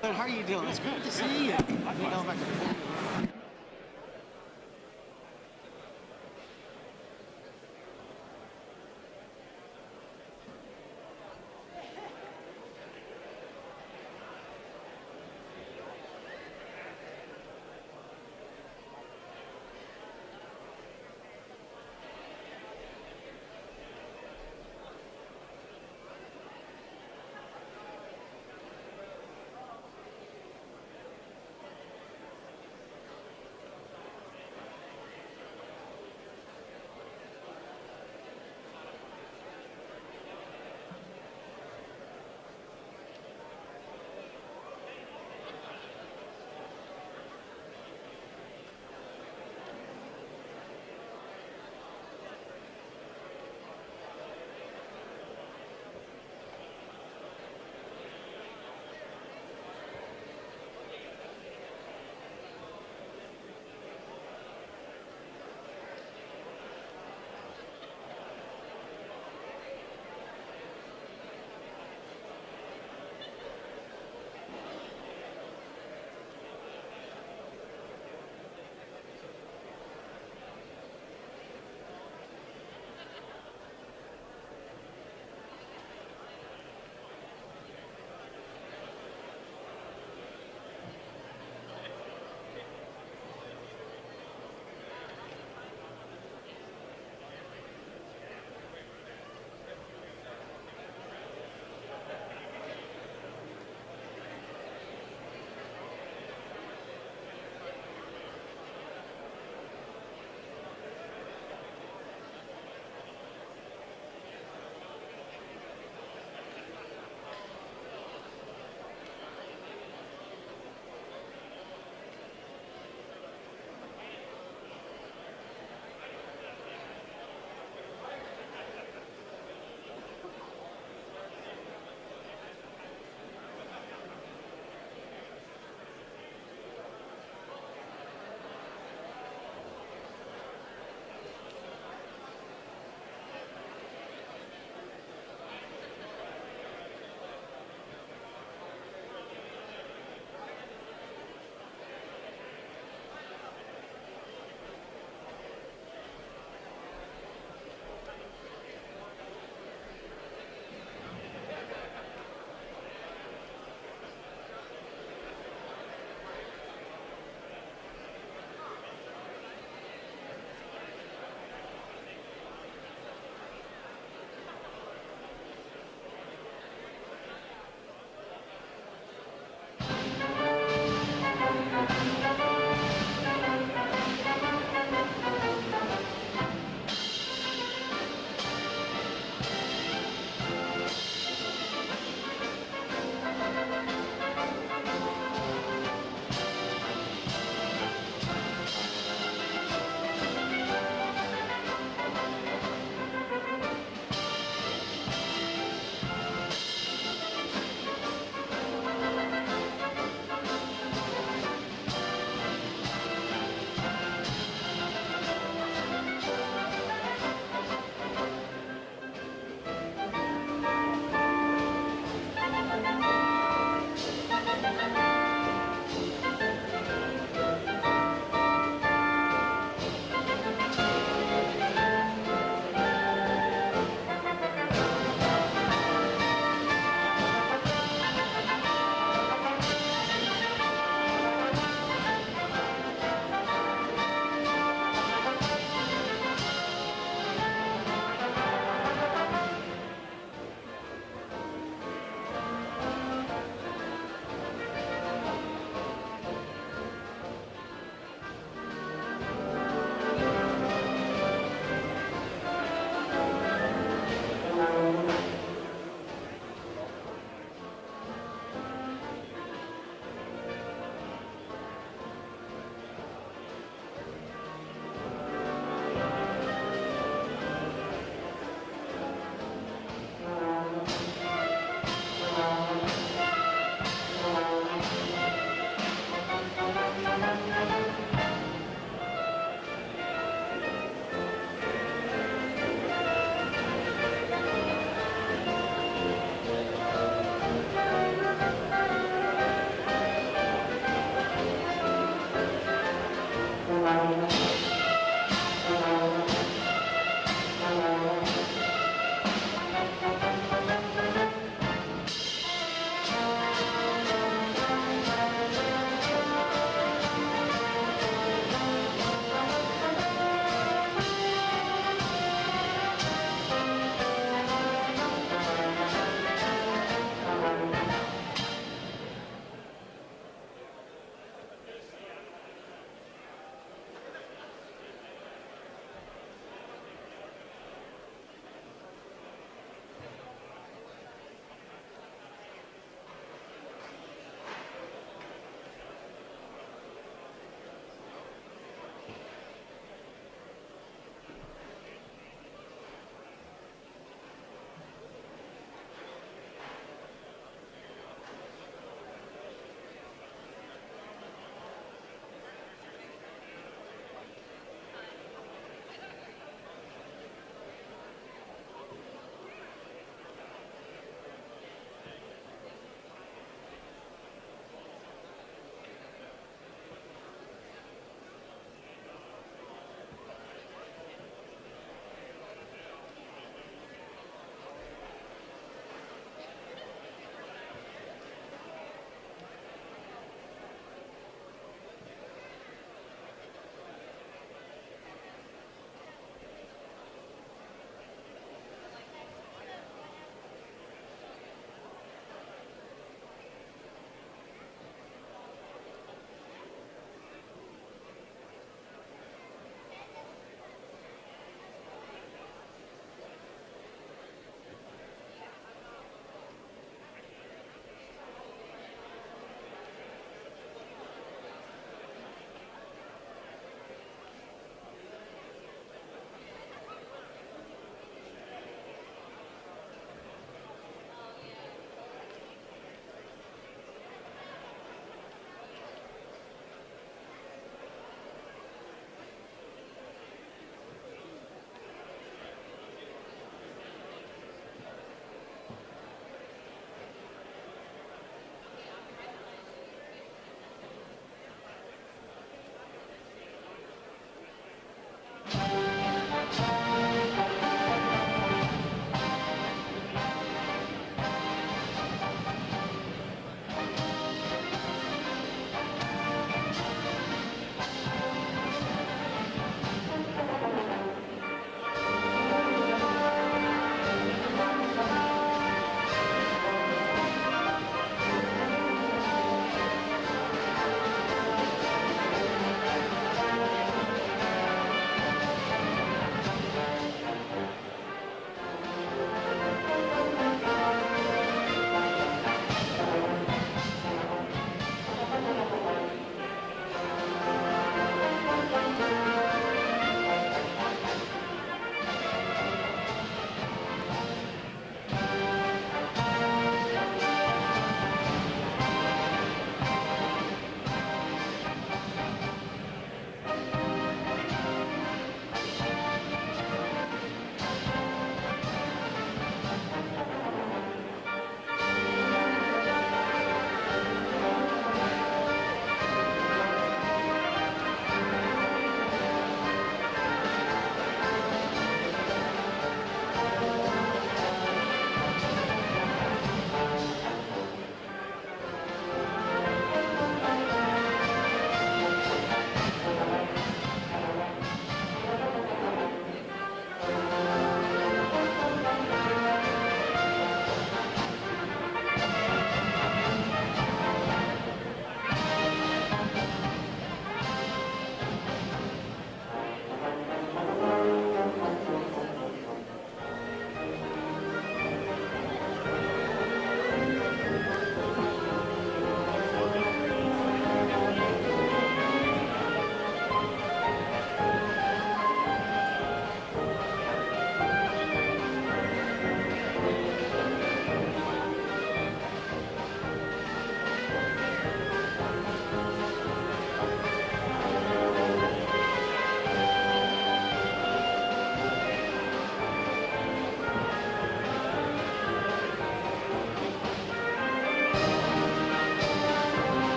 But how are you doing? It's good to see you. If I can-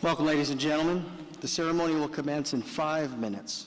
Welcome, ladies and gentlemen. The ceremony will commence in 5 minutes.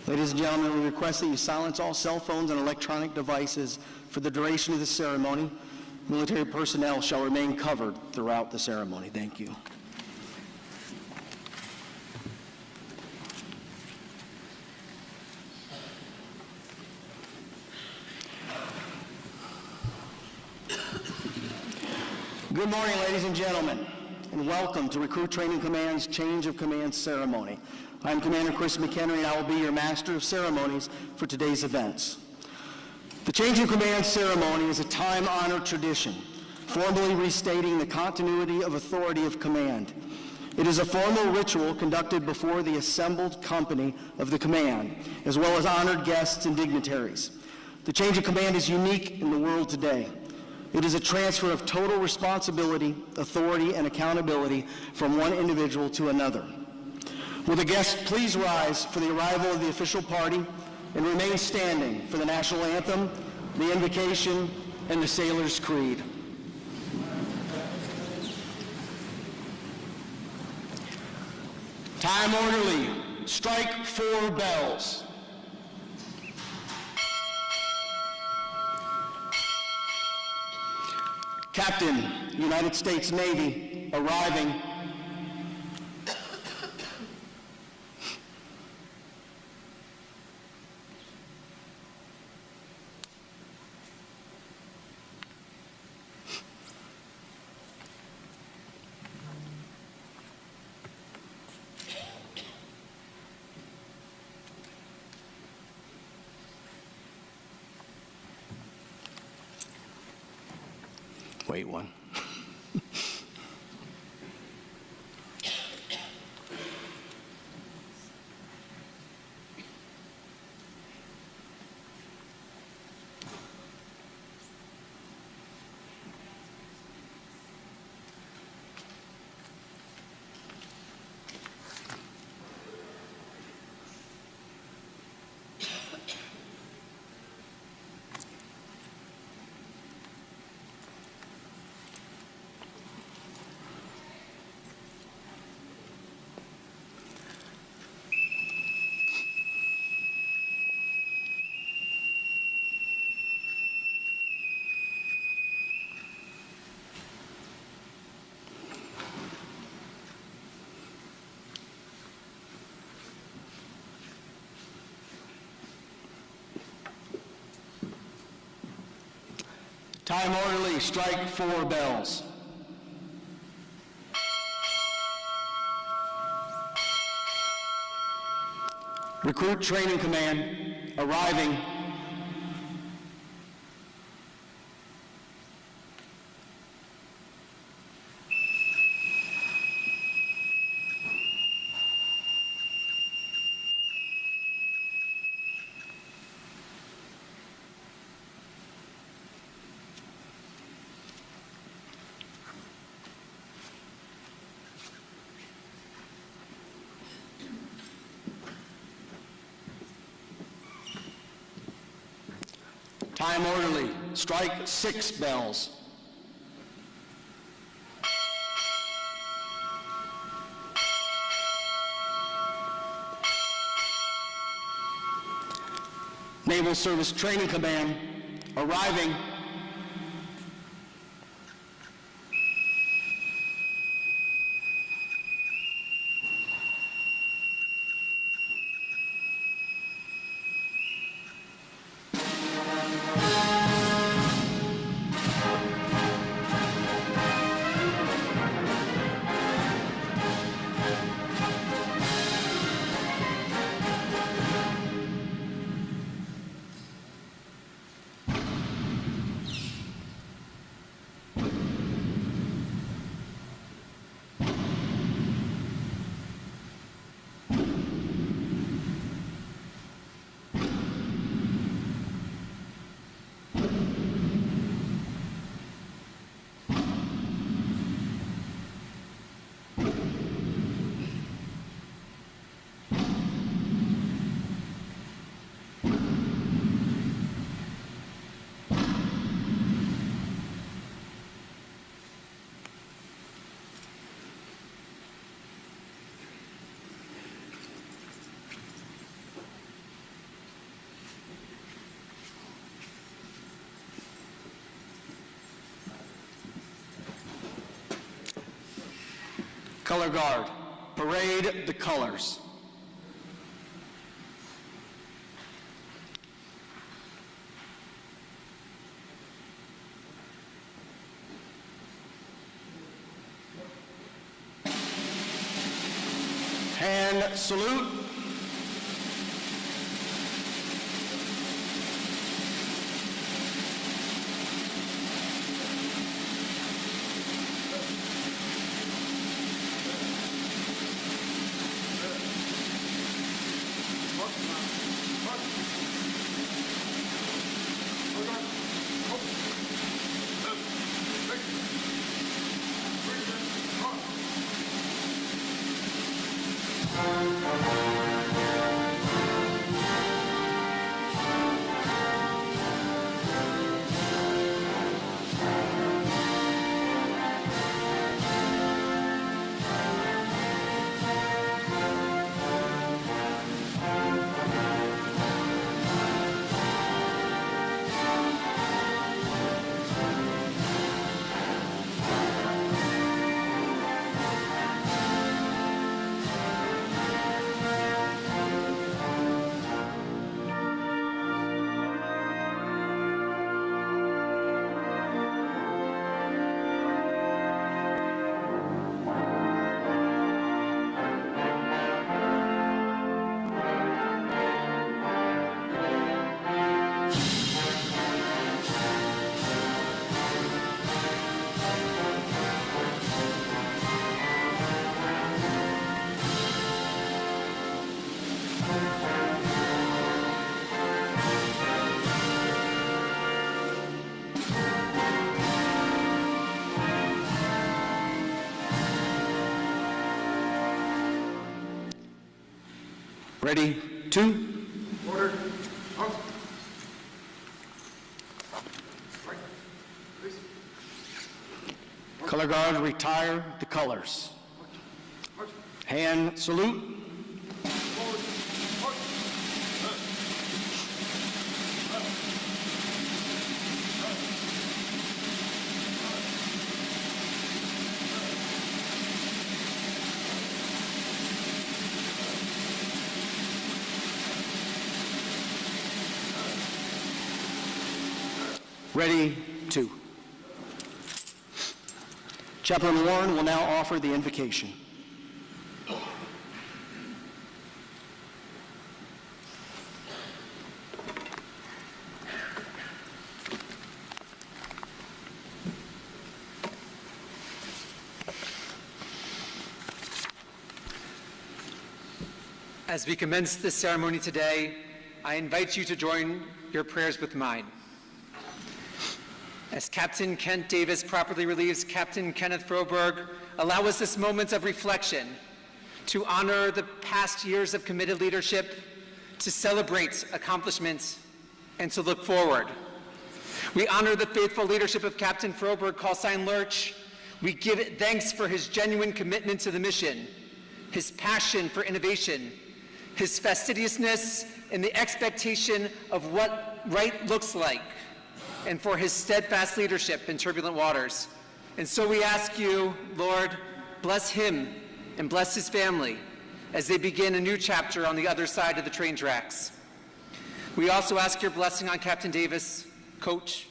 Ladies and gentlemen, we request that you silence all cell phones and electronic devices for the duration of the ceremony. Military personnel shall remain covered throughout the ceremony. Thank you. Good morning, ladies and gentlemen, and welcome to Recruit Training Command's Change of Command Ceremony. I'm Commander Chris McHenry, and I will be your Master of Ceremonies for today's events. The Change of Command Ceremony is a time-honored tradition, formally restating the continuity of authority of command. It is a formal ritual conducted before the assembled company of the command, as well as honored guests and dignitaries. The change of command is unique in the world today. It is a transfer of total responsibility, authority, and accountability from one individual to another. Will the guests please rise for the arrival of the official party and remain standing for the national anthem, the invocation, and the Sailor's Creed. Time orderly, strike 4 bells. Captain, United States Navy, arriving. Wait one. Time orderly, strike 4 bells. Recruit Training Command arriving. Time orderly, strike 6 bells. Naval Service Training Command arriving. Color Guard, parade the colors. Hand salute. Ready, 2. Order. Out. Right. Please. Color Guard, retire the colors. March. Hand salute. Forward. March. Ready, 2. Chaplain Warren will now offer the invocation. As we commence this ceremony today, I invite you to join your prayers with mine. As Captain Kent Davis properly relieves Captain Kenneth Froberg, allow us this moment of reflection to honor the past years of committed leadership, to celebrate accomplishments, and to look forward. We honor the faithful leadership of Captain Froberg, callsign Lurch. We give thanks for his genuine commitment to the mission, his passion for innovation, his fastidiousness in the expectation of what right looks like, and for his steadfast leadership in turbulent waters. And so we ask you, Lord, bless him and bless his family as they begin a new chapter on the other side of the train tracks. We also ask your blessing on Captain Davis, Coach,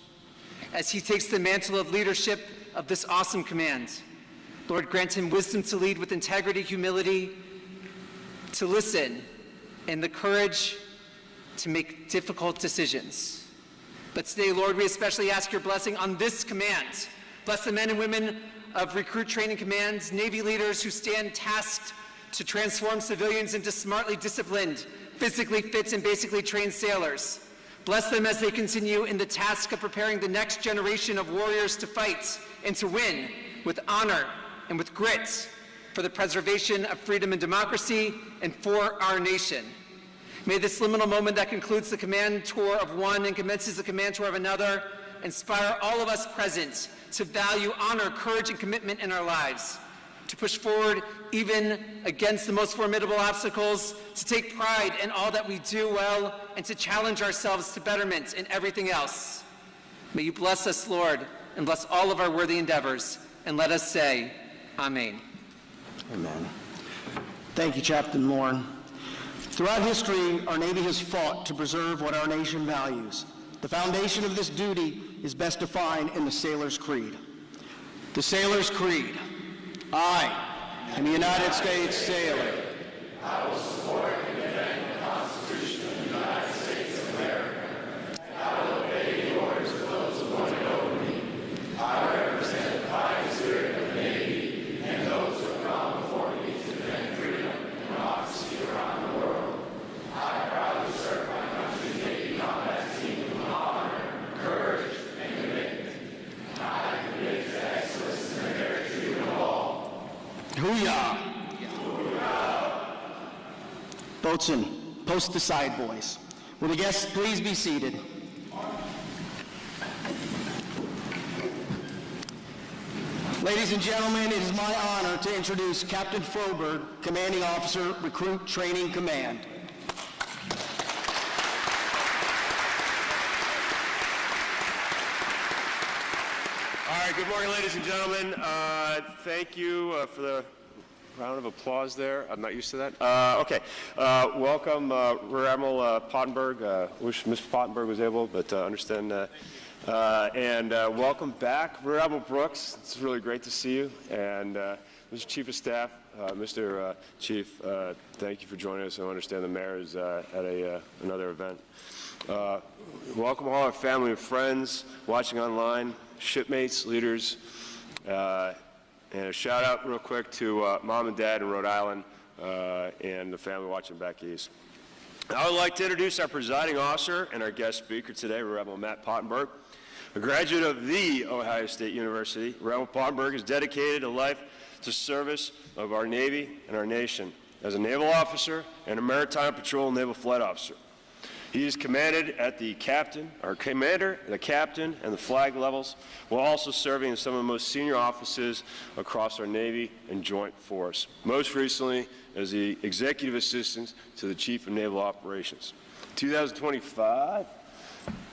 as he takes the mantle of leadership of this awesome command. Lord, grant him wisdom to lead with integrity, humility, to listen, and the courage to make difficult decisions. But today, Lord, we especially ask your blessing on this command. Bless the men and women of Recruit Training Command's Navy leaders who stand tasked to transform civilians into smartly disciplined, physically fit, and basically trained sailors. Bless them as they continue in the task of preparing the next generation of warriors to fight and to win with honor and with grit for the preservation of freedom and democracy and for our nation. May this liminal moment that concludes the command tour of one and commences the command tour of another inspire all of us present to value honor, courage, and commitment in our lives, to push forward even against the most formidable obstacles, to take pride in all that we do well, and to challenge ourselves to betterment in everything else. May you bless us, Lord, and bless all of our worthy endeavors, and let us say, Amen. Amen. Thank you, Chaplain Warren. Throughout history, our Navy has fought to preserve what our nation values. The foundation of this duty is best defined in the Sailor's Creed. The Sailor's Creed. I am a United States sailor. I will support and defend the Constitution of the United States of America. I will obey the orders of those appointed over me. I represent the fighting spirit of the Navy and those who have gone before me to defend freedom and democracy around the world. I proudly serve my country's Navy combat team with honor, courage, and commitment. I am committed to excellence and the very freedom of all. Hoo-yah! Boatswain, post the side boys. Will the guests please be seated? Ladies and gentlemen, it is my honor to introduce Captain Froberg, Commanding Officer, Recruit Training Command. All right, good morning, ladies and gentlemen. Thank you for the round of applause there. I'm not used to that. Okay, welcome Rear Admiral Pottenberg. Wish Mr. Pottenberg was able, but understand. And welcome back, Rear Admiral Brooks. It's really great to see you. And Mr. Chief of Staff, Mr. Chief, thank you for joining us. I understand the mayor is at another event. Welcome all our family and friends watching online, shipmates, leaders, and a shout out real quick to Mom and Dad in Rhode Island and the family watching back east. I would like to introduce our presiding officer and our guest speaker today, Rear Admiral Matt Pottenberg, a graduate of the Ohio State University. Rear Admiral Pottenberg is dedicated a life to service of our Navy and our nation as a naval officer and a maritime patrol naval flight officer. He is commanded at the captain, our commander, the captain, and the flag levels, while also serving in some of the most senior offices across our Navy and Joint Force. Most recently, as the executive assistant to the Chief of Naval Operations. 2025,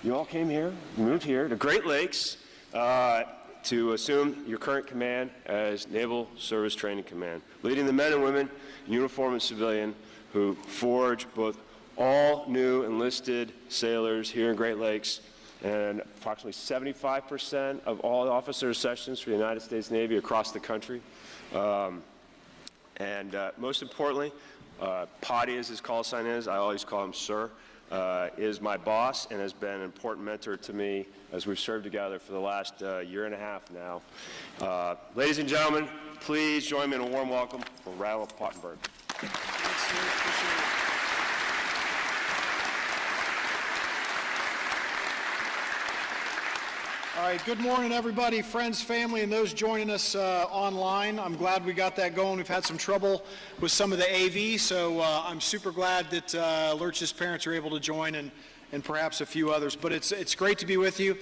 you all came here, moved here to Great Lakes to assume your current command as Naval Service Training Command, leading the men and women, uniform and civilian, who forge both all new enlisted sailors here in Great Lakes and approximately 75% of all officer sessions for the United States Navy across the country. Most importantly, Potty, as his call sign is, I always call him Sir, is my boss and has been an important mentor to me as we've served together for the last year and a half now. Ladies and gentlemen, please join me in a warm welcome for Admiral Pottenberg. All right, good morning, everybody, friends, family, and those joining us online. I'm glad we got that going. We've had some trouble with some of the AV, so I'm super glad that Lurch's parents are able to join and perhaps a few others. But it's great to be with you.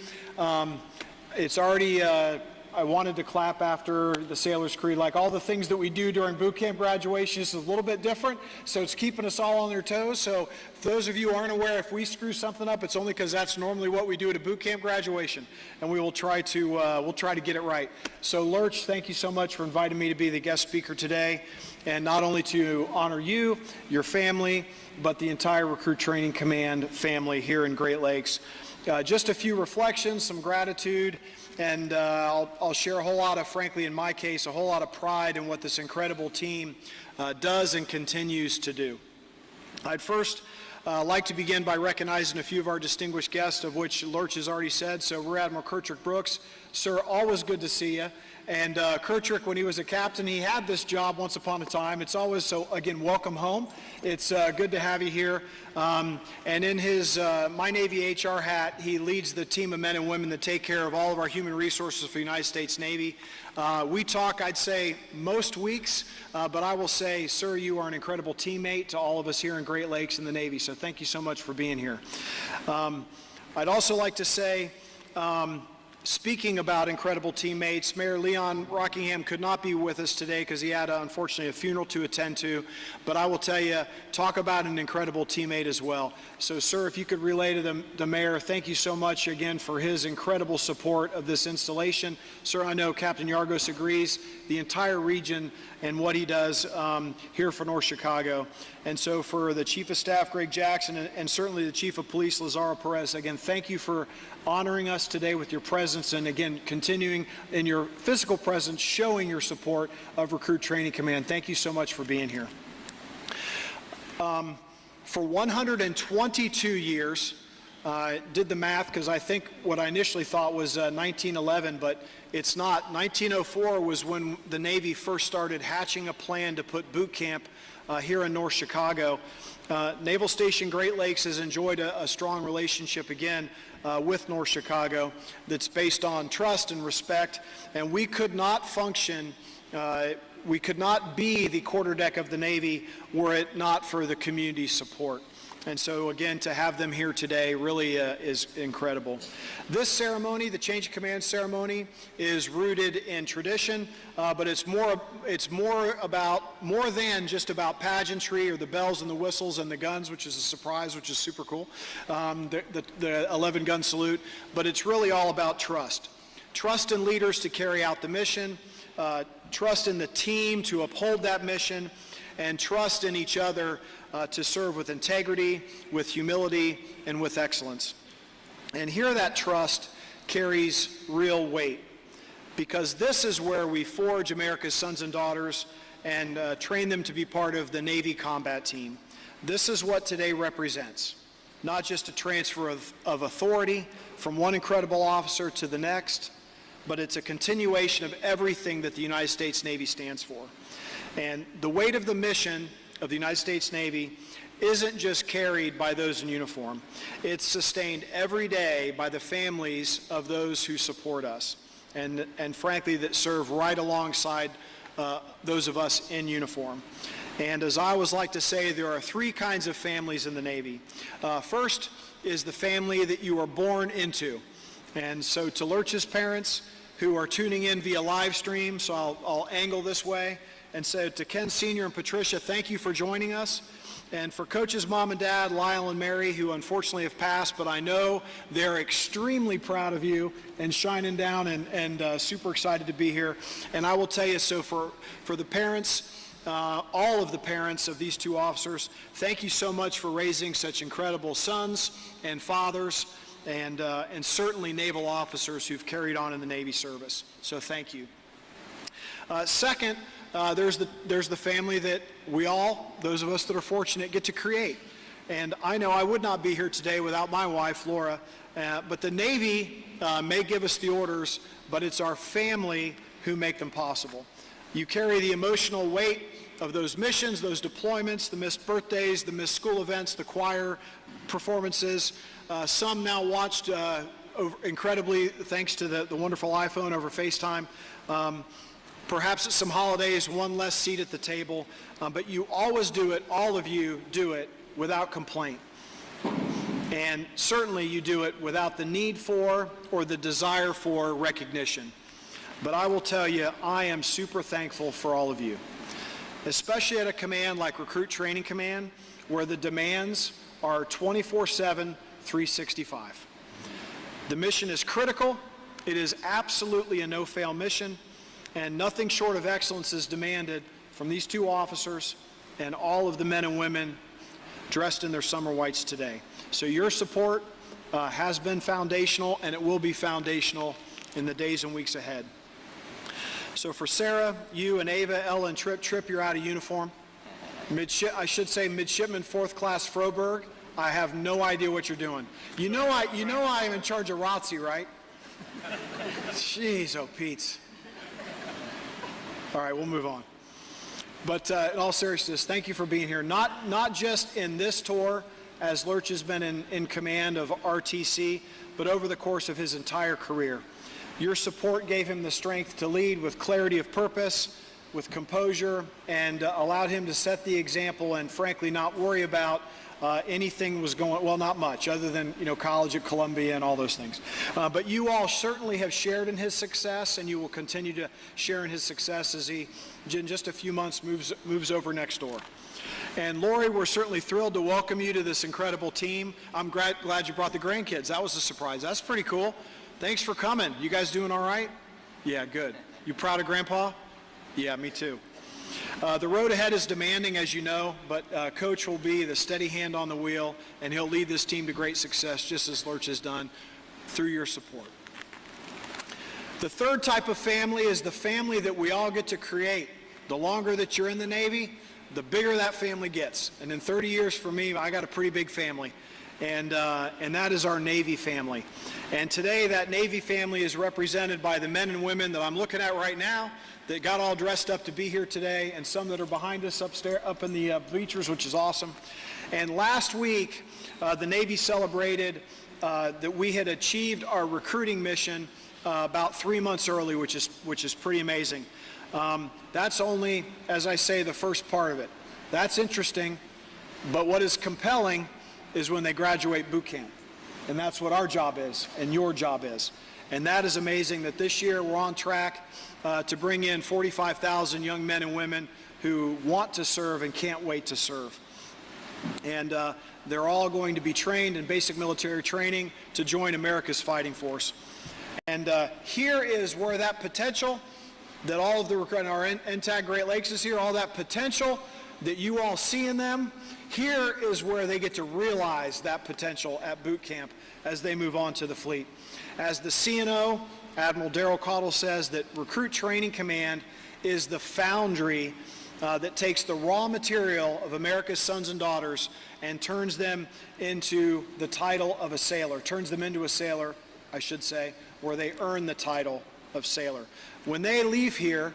It's already, I wanted to clap after the Sailor's Creed. Like all the things that we do during boot camp graduation, this is a little bit different, so it's keeping us all on their toes. So if those of you who aren't aware, if we screw something up, it's only because that's normally what we do at a boot camp graduation, and we will try to get it right. So Lurch, thank you so much for inviting me to be the guest speaker today, and not only to honor you, your family, but the entire Recruit Training Command family here in Great Lakes. Just a few reflections, some gratitude, and I'll share a whole lot of, frankly, in my case, a whole lot of pride in what this incredible team does and continues to do. I'd first like to begin by recognizing a few of our distinguished guests, of which Lurch has already said. So Rear Admiral Kirtrick Brooks, sir, always good to see you. And Kirtrick, when he was a captain, he had this job once upon a time. It's always, so again, welcome home. It's good to have you here. And in his My Navy HR hat, he leads the team of men and women that take care of all of our human resources for the United States Navy. We talk, I'd say, most weeks, but I will say, sir, you are an incredible teammate to all of us here in Great Lakes and the Navy, so thank you so much for being here. I'd also like to say, speaking about incredible teammates, Mayor Leon Rockingham could not be with us today because he had, unfortunately, a funeral to attend to. But I will tell you, talk about an incredible teammate as well. So, sir, if you could relay to the mayor, thank you so much again for his incredible support of this installation. Sir, I know Captain Yargos agrees, the entire region and what he does here for North Chicago. And so for the Chief of Staff, Greg Jackson, and certainly the Chief of Police, Lazaro Perez, again, thank you for honoring us today with your presence and, again, continuing in your physical presence, showing your support of Recruit Training Command. Thank you so much for being here. For 122 years, did the math because I think what I initially thought was 1911, but it's not. 1904 was when the Navy first started hatching a plan to put boot camp here in North Chicago. Naval Station Great Lakes has enjoyed a strong relationship again with North Chicago that's based on trust and respect, and we could not function, we could not be the quarterdeck of the Navy were it not for the community support. And so, again, to have them here today really is incredible. This ceremony, the Change of Command ceremony, is rooted in tradition, but it's more than just about pageantry or the bells and the whistles and the guns, which is a surprise, which is super cool, the 11-gun salute, but it's really all about trust. Trust in leaders to carry out the mission, trust in the team to uphold that mission, and trust in each other to serve with integrity, with humility, and with excellence. And here that trust carries real weight, because this is where we forge America's sons and daughters and train them to be part of the Navy combat team. This is what today represents, not just a transfer of authority from one incredible officer to the next, but it's a continuation of everything that the United States Navy stands for. And the weight of the mission of the United States Navy isn't just carried by those in uniform. It's sustained every day by the families of those who support us and frankly, that serve right alongside those of us in uniform. And as I always like to say, there are three kinds of families in the Navy. First is the family that you are born into. And so to Lurch's parents who are tuning in via live stream, so I'll angle this way. And so to Ken Sr. and Patricia, thank you for joining us. And for Coach's mom and dad, Lyle and Mary, who unfortunately have passed, but I know they're extremely proud of you and shining down and super excited to be here. And I will tell you, so for the parents, all of the parents of these two officers, thank you so much for raising such incredible sons and fathers. and certainly naval officers who've carried on in the Navy service. So thank you. Second, there's the family that we all, those of us that are fortunate, get to create. And I know I would not be here today without my wife, Laura, but the Navy may give us the orders, but it's our family who make them possible. You carry the emotional weight of those missions, those deployments, the missed birthdays, the missed school events, the choir performances. Some now watched incredibly, thanks to the wonderful iPhone, over FaceTime. Perhaps at some holidays, one less seat at the table, but you always do it, all of you do it without complaint. And certainly you do it without the need for or the desire for recognition. But I will tell you, I am super thankful for all of you, especially at a command like Recruit Training Command, where the demands are 24/7, 365. The mission is critical. It is absolutely a no-fail mission, and nothing short of excellence is demanded from these two officers and all of the men and women dressed in their summer whites today. So your support has been foundational, and it will be foundational in the days and weeks ahead. So for Sarah, you and Ava, Ella, and Trip, you're out of uniform. I should say Midshipman 4th Class Froberg, I have no idea what you're doing. You know I am in charge of RTC, right? Jeez, oh Pete. All right, we'll move on. But in all seriousness, thank you for being here. Not just in this tour, as Lurch has been in command of RTC, but over the course of his entire career. Your support gave him the strength to lead with clarity of purpose, with composure, and allowed him to set the example and frankly not worry about anything was going, well, not much, other than, college at Columbia and all those things. But you all certainly have shared in his success, and you will continue to share in his success as he, in just a few months, moves over next door. And Lori, we're certainly thrilled to welcome you to this incredible team. I'm glad you brought the grandkids. That was a surprise. That's pretty cool. Thanks for coming. You guys doing all right? Yeah, good. You proud of Grandpa? Yeah, me too. The road ahead is demanding, as you know, but Coach will be the steady hand on the wheel, and he'll lead this team to great success, just as Lurch has done, through your support. The third type of family is the family that we all get to create. The longer that you're in the Navy, the bigger that family gets. And in 30 years for me, I got a pretty big family, and that is our Navy family. And today, that Navy family is represented by the men and women that I'm looking at right now that got all dressed up to be here today, and some that are behind us upstairs, up in the bleachers, which is awesome. And last week, the Navy celebrated that we had achieved our recruiting mission about 3 months early, which is pretty amazing. That's only, as I say, the first part of it. That's interesting, but what is compelling is when they graduate boot camp. And that's what our job is, and your job is. And that is amazing that this year we're on track to bring in 45,000 young men and women who want to serve and can't wait to serve. And they're all going to be trained in basic military training to join America's fighting force. And here is where that potential that all of our NTAG Great Lakes is here, all that potential that you all see in them, here is where they get to realize that potential at boot camp as they move on to the fleet. As the CNO, Admiral Darrell Caudill, says, that Recruit Training Command is the foundry that takes the raw material of America's sons and daughters and turns them into the title of a sailor, turns them into a sailor, I should say, where they earn the title of sailor. When they leave here,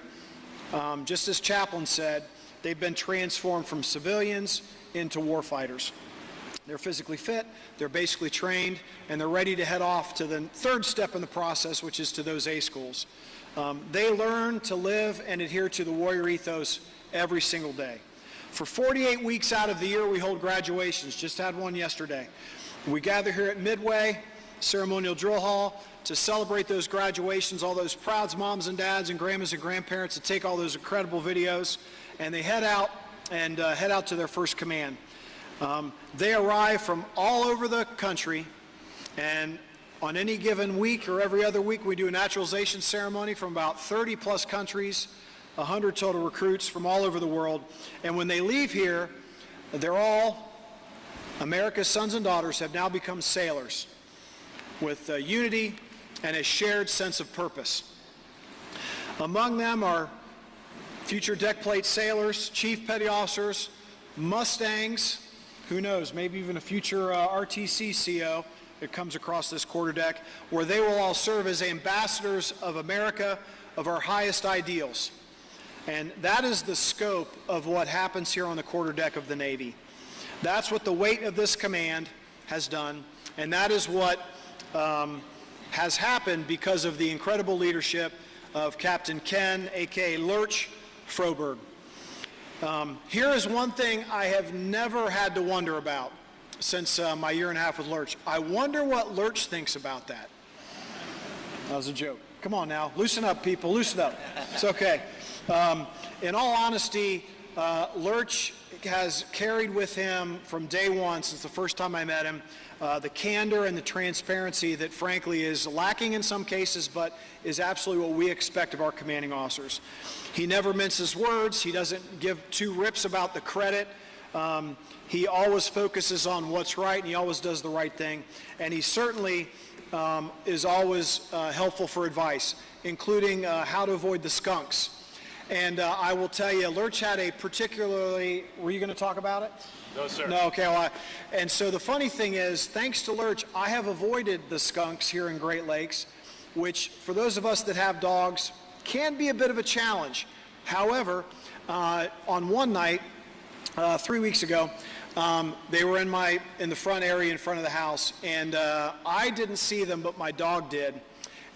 just as Chaplain said, they've been transformed from civilians into warfighters. They're physically fit, they're basically trained, and they're ready to head off to the third step in the process, which is to those A schools. They learn to live and adhere to the warrior ethos every single day. For 48 weeks out of the year, we hold graduations. Just had one yesterday. We gather here at Midway Ceremonial Drill Hall to celebrate those graduations, all those proud moms and dads and grandmas and grandparents that take all those incredible videos, and they head out to their first command. They arrive from all over the country, and on any given week or every other week, we do a naturalization ceremony from about 30 plus countries, 100 total recruits from all over the world. And when they leave here, they're all, America's sons and daughters have now become sailors. with unity and a shared sense of purpose. Among them are future deck plate sailors, chief petty officers, Mustangs, who knows, maybe even a future RTC CO that comes across this quarterdeck, where they will all serve as ambassadors of America, of our highest ideals. And that is the scope of what happens here on the quarterdeck of the Navy. That's what the weight of this command has done, and that is what has happened because of the incredible leadership of Captain Ken, a.k.a. Lurch Froberg. Here is one thing I have never had to wonder about since my year and a half with Lurch. I wonder what Lurch thinks about that. That was a joke. Come on now, loosen up, people, loosen up. It's okay. In all honesty, Lurch has carried with him from day one, since the first time I met him, the candor and the transparency that frankly is lacking in some cases, but is absolutely what we expect of our commanding officers. He never minces words. He doesn't give two rips about the credit. He always focuses on what's right, and he always does the right thing. And he certainly is always helpful for advice, including how to avoid the skunks. And I will tell you, Lurch had a particularly, were you going to talk about it? No, sir. No, okay. Well, and so the funny thing is, thanks to Lurch, I have avoided the skunks here in Great Lakes, which for those of us that have dogs can be a bit of a challenge. However, on one night, 3 weeks ago, they were in the front area in front of the house, and I didn't see them, but my dog did.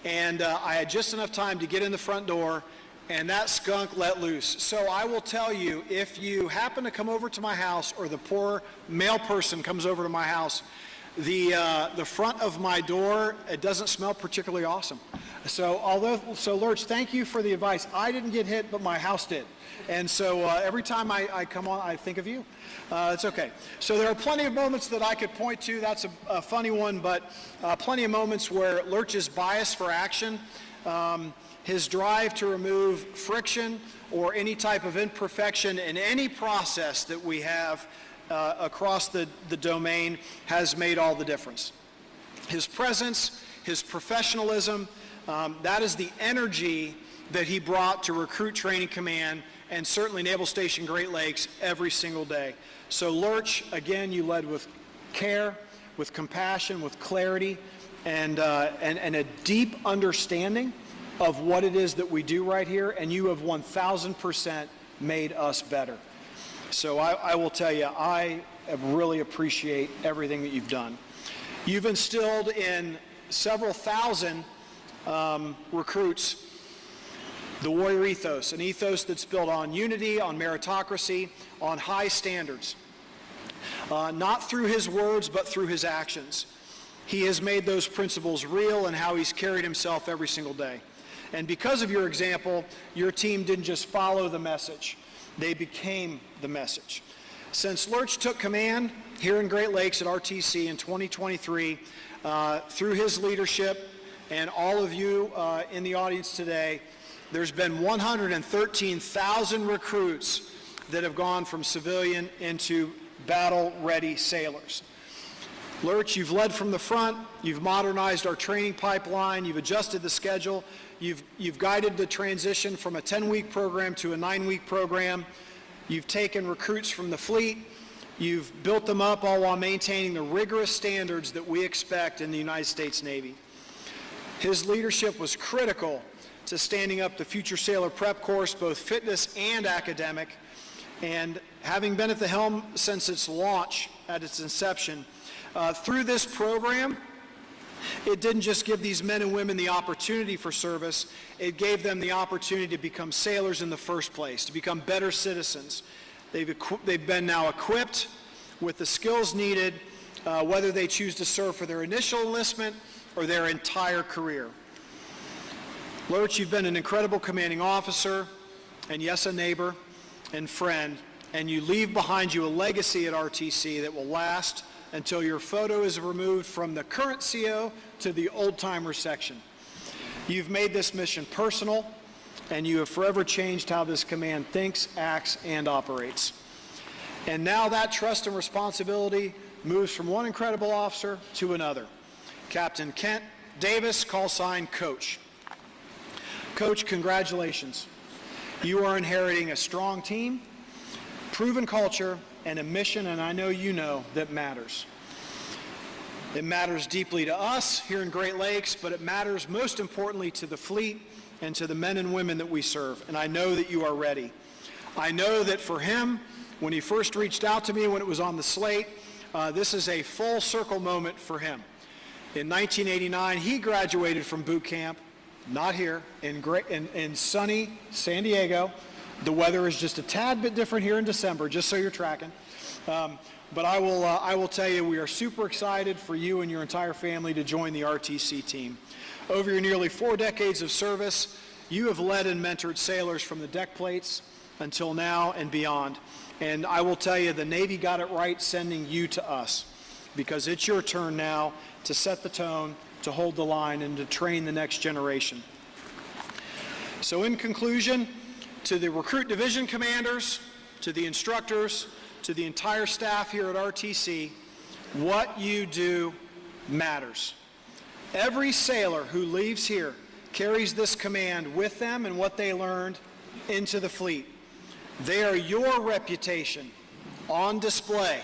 And I had just enough time to get in the front door, and that skunk let loose. So I will tell you, if you happen to come over to my house, or the poor male person comes over to my house, the front of my door, it doesn't smell particularly awesome. So Lurch, thank you for the advice. I didn't get hit, but my house did. And so every time I come on, I think of you. It's okay. So there are plenty of moments that I could point to. That's a funny one, but plenty of moments where Lurch's bias for action, his drive to remove friction or any type of imperfection in any process that we have across the domain has made all the difference. His presence, his professionalism, that is the energy that he brought to Recruit Training Command and certainly Naval Station Great Lakes every single day. So Lurch, again, you led with care, with compassion, with clarity, and a deep understanding of what it is that we do right here, and you have 1,000% made us better. So I will tell you, I really appreciate everything that you've done. You've instilled in several thousand recruits the warrior ethos, an ethos that's built on unity, on meritocracy, on high standards. Not through his words, but through his actions. He has made those principles real in how he's carried himself every single day. And because of your example, your team didn't just follow the message, they became the message. Since Lurch took command here in Great Lakes at RTC in 2023, through his leadership and all of you in the audience today, there's been 113,000 recruits that have gone from civilian into battle-ready sailors. Lurch, you've led from the front, you've modernized our training pipeline, you've adjusted the schedule, you've guided the transition from a 10-week program to a 9-week program, you've taken recruits from the fleet, you've built them up all while maintaining the rigorous standards that we expect in the United States Navy. His leadership was critical to standing up the Future Sailor Prep course, both fitness and academic, and having been at the helm since its launch, at its inception, through this program, it didn't just give these men and women the opportunity for service, it gave them the opportunity to become sailors in the first place, to become better citizens. They've been now equipped with the skills needed, whether they choose to serve for their initial enlistment or their entire career. Lurch, you've been an incredible commanding officer, and yes, a neighbor and friend, and you leave behind you a legacy at RTC that will last until your photo is removed from the current CO to the old-timer section. You've made this mission personal, and you have forever changed how this command thinks, acts, and operates. And now that trust and responsibility moves from one incredible officer to another. Captain Kent Davis, call sign Coach. Coach, congratulations. You are inheriting a strong team, proven culture, and a mission, and I know you know, that matters. It matters deeply to us here in Great Lakes, but it matters most importantly to the fleet and to the men and women that we serve, and I know that you are ready. I know that for him, when he first reached out to me when it was on the slate, this is a full circle moment for him. In 1989, he graduated from boot camp, not here, in sunny San Diego. The weather is just a tad bit different here in December, just so you're tracking. But I will tell you, we are super excited for you and your entire family to join the RTC team. Over your nearly 4 decades of service, you have led and mentored sailors from the deck plates until now and beyond. And I will tell you, the Navy got it right sending you to us, because it's your turn now to set the tone, to hold the line, and to train the next generation. So in conclusion, to the recruit division commanders, to the instructors, to the entire staff here at RTC, what you do matters. Every sailor who leaves here carries this command with them and what they learned into the fleet. They are your reputation on display.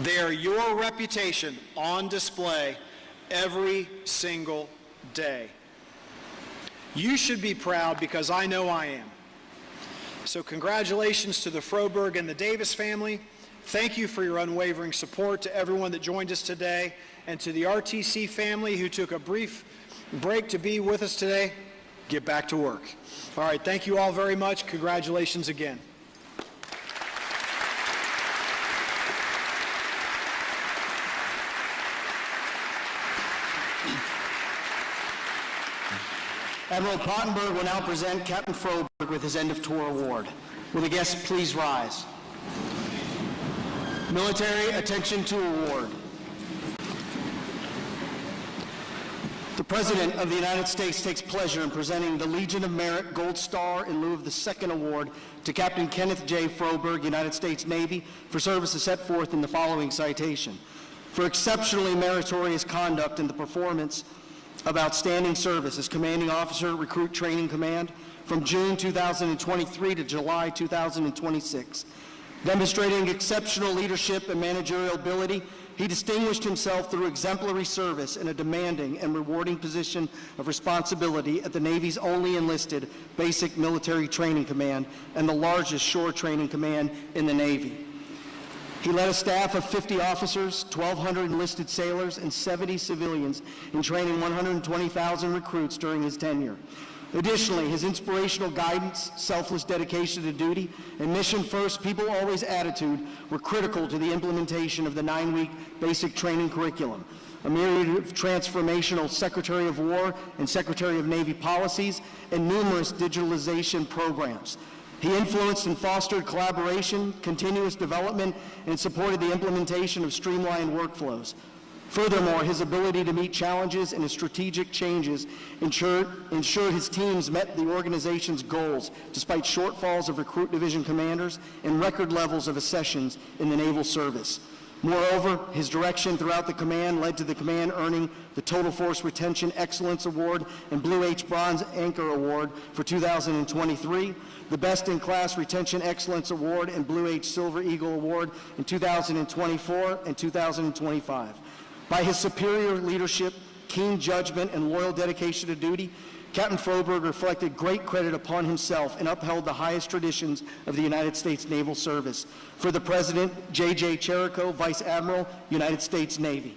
They are your reputation on display every single day. You should be proud, because I know I am. So congratulations to the Froberg and the Davis family. Thank you for your unwavering support. To everyone that joined us today, and to the RTC family who took a brief break to be with us today, get back to work. All right, thank you all very much. Congratulations again. Admiral Pottenberg will now present Captain Froberg with his End of Tour Award. Will the guests please rise? Military Attention to Award. The President of the United States takes pleasure in presenting the Legion of Merit Gold Star in lieu of the second award to Captain Kenneth J. Froberg, United States Navy, for services set forth in the following citation. For exceptionally meritorious conduct in the performance of outstanding service as Commanding Officer, Recruit Training Command, from June 2023 to July 2026. Demonstrating exceptional leadership and managerial ability, he distinguished himself through exemplary service in a demanding and rewarding position of responsibility at the Navy's only enlisted basic military training command and the largest shore training command in the Navy. He led a staff of 50 officers, 1,200 enlisted sailors, and 70 civilians in training 120,000 recruits during his tenure. Additionally, his inspirational guidance, selfless dedication to duty, and mission-first, people-always attitude were critical to the implementation of the 9-week basic training curriculum, a myriad of transformational Secretary of War and Secretary of Navy policies, and numerous digitalization programs. He influenced and fostered collaboration, continuous development, and supported the implementation of streamlined workflows. Furthermore, his ability to meet challenges and his strategic changes ensured his teams met the organization's goals despite shortfalls of recruit division commanders and record levels of accessions in the naval service. Moreover, his direction throughout the command led to the command earning the Total Force Retention Excellence Award and Blue H Bronze Anchor Award for 2023, the Best in Class Retention Excellence Award and Blue H Silver Eagle Award in 2024 and 2025. By his superior leadership, keen judgment, and loyal dedication to duty, Captain Froberg reflected great credit upon himself and upheld the highest traditions of the United States Naval Service. For the President, J.J. Cherico, Vice Admiral, United States Navy.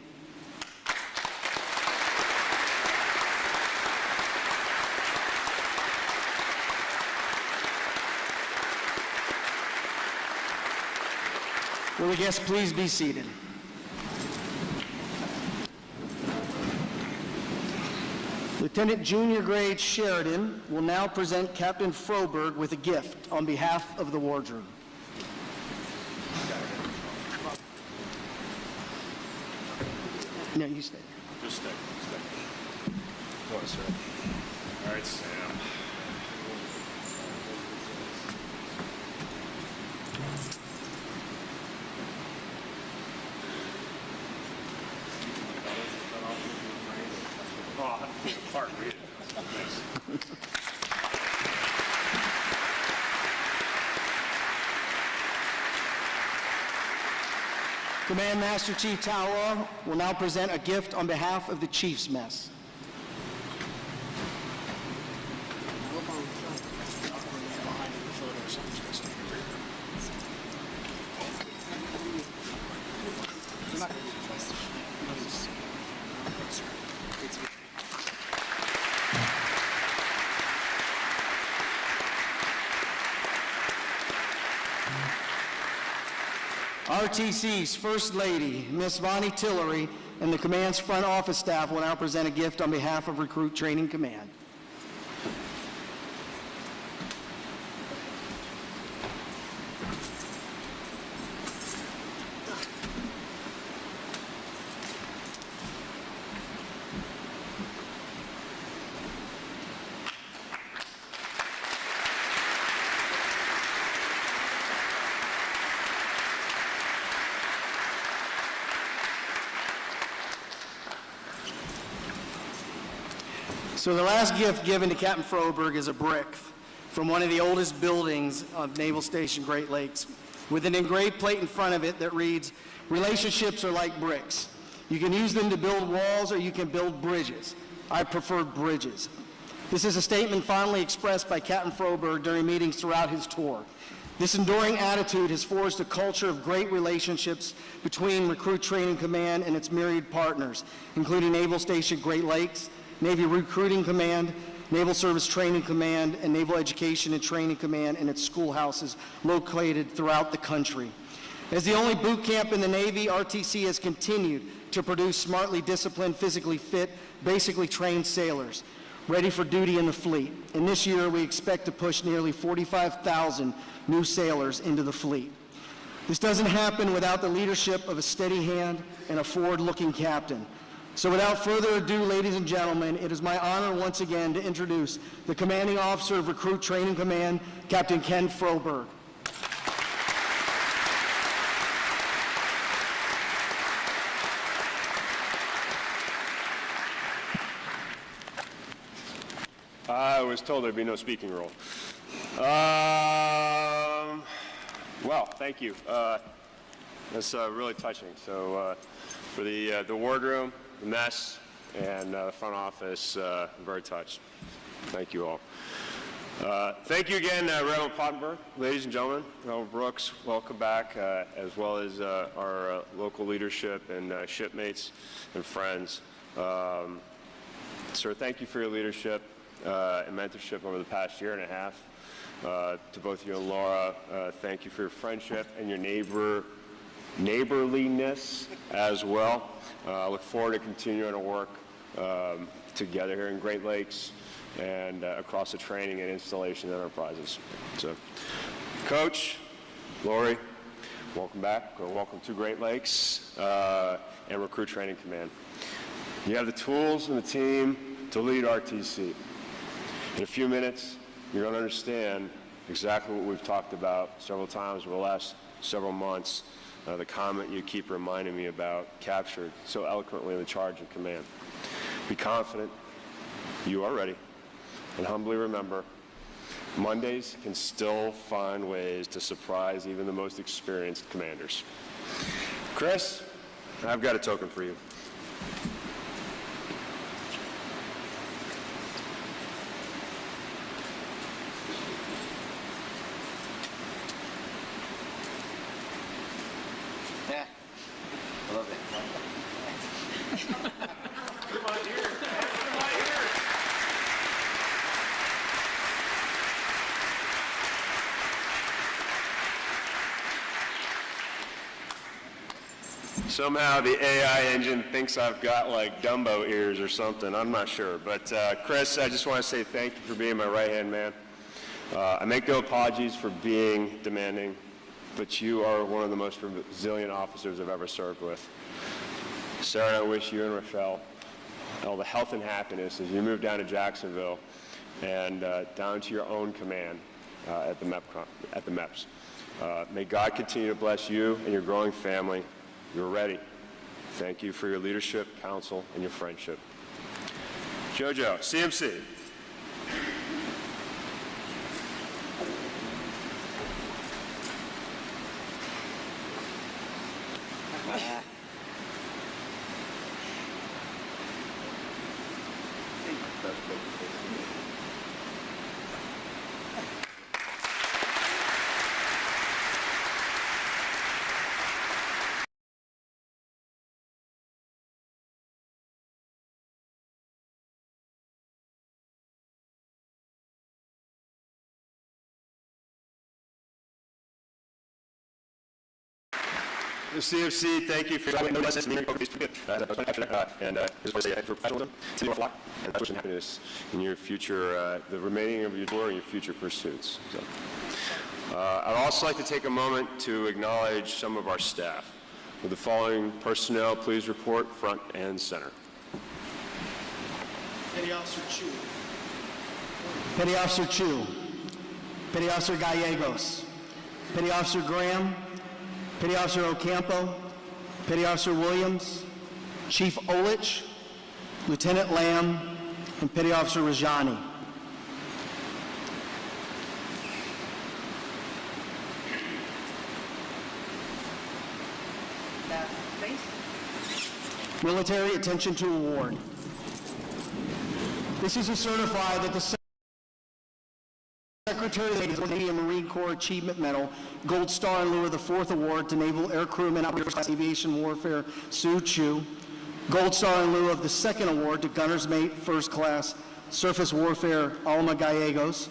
Will the guests please be seated? Lieutenant Junior Grade Sheridan will now present Captain Froberg with a gift on behalf of the wardroom. No, you stay. Just stay. Go on, sir. All right, Sam. Command Master Chief Tawa will now present a gift on behalf of the Chief's Mess. RTC's First Lady, Miss Vonnie Tillery, and the command's front office staff will now present a gift on behalf of Recruit Training Command. So the last gift given to Captain Froberg is a brick from one of the oldest buildings of Naval Station Great Lakes with an engraved plate in front of it that reads, "Relationships are like bricks. You can use them to build walls or you can build bridges. I prefer bridges." This is a statement fondly expressed by Captain Froberg during meetings throughout his tour. This enduring attitude has forged a culture of great relationships between Recruit Training Command and its myriad partners, including Naval Station Great Lakes, Navy Recruiting Command, Naval Service Training Command, and Naval Education and Training Command and its schoolhouses located throughout the country. As the only boot camp in the Navy, RTC has continued to produce smartly disciplined, physically fit, basically trained sailors ready for duty in the fleet. And this year, we expect to push nearly 45,000 new sailors into the fleet. This doesn't happen without the leadership of a steady hand and a forward-looking captain. So without further ado, ladies and gentlemen, it is my honor once again to introduce the Commanding Officer of Recruit Training Command, Captain Ken Froberg. I was told there'd be no speaking role. Well, thank you. That's really touching. So for the wardroom, the mess, and the front office, I'm very touched. Thank you all. Thank you again, Reverend Pottenberg, ladies and gentlemen. Reverend Brooks, welcome back, as well as our local leadership and shipmates and friends. Sir, thank you for your leadership and mentorship over the past year and a half. To both you and Laura, thank you for your friendship and your neighborliness as well. I look forward to continuing to work together here in Great Lakes and across the training and installation enterprises. So, Coach, Lori, welcome back, or welcome to Great Lakes and Recruit Training Command. You have the tools and the team to lead RTC. In a few minutes, you're going to understand exactly what we've talked about several times over the last several months. The comment you keep reminding me about, captured so eloquently in the charge of command. Be confident, you are ready, and humbly remember, Mondays can still find ways to surprise even the most experienced commanders. Chris, I've got a token for you. Somehow the AI engine thinks I've got like Dumbo ears or something. I'm not sure. But Chris, I just want to say thank you for being my right-hand man. I make no apologies for being demanding, but you are one of the most resilient officers I've ever served with. Sarah and I wish you and Rochelle all the health and happiness as you move down to Jacksonville and down to your own command at the MEPS. May God continue to bless you and your growing family. You're ready. Thank you for your leadership, counsel, and your friendship. JoJo, CMC. The CFC, thank you for your lessons and for professionalism, to your flock, and wish and happiness in your future, the remaining of your tour and your future pursuits. So, I'd also like to take a moment to acknowledge some of our staff. With the following personnel, please report front and center. Petty Officer Chu. Petty Officer Chu, Petty Officer Gallegos, Petty Officer Graham, Petty Officer Ocampo, Petty Officer Williams, Chief Olich, Lieutenant Lamb, and Petty Officer Rajani. Military Attention to Award. This is to certify that the Secretary of the Navy and Marine Corps Achievement Medal, Gold Star in lieu of the 4th Award to Naval Air Crewman Operator First Class Aviation Warfare Sue Chu, Gold Star in lieu of the 2nd Award to Gunner's Mate First Class Surface Warfare Alma Gallegos,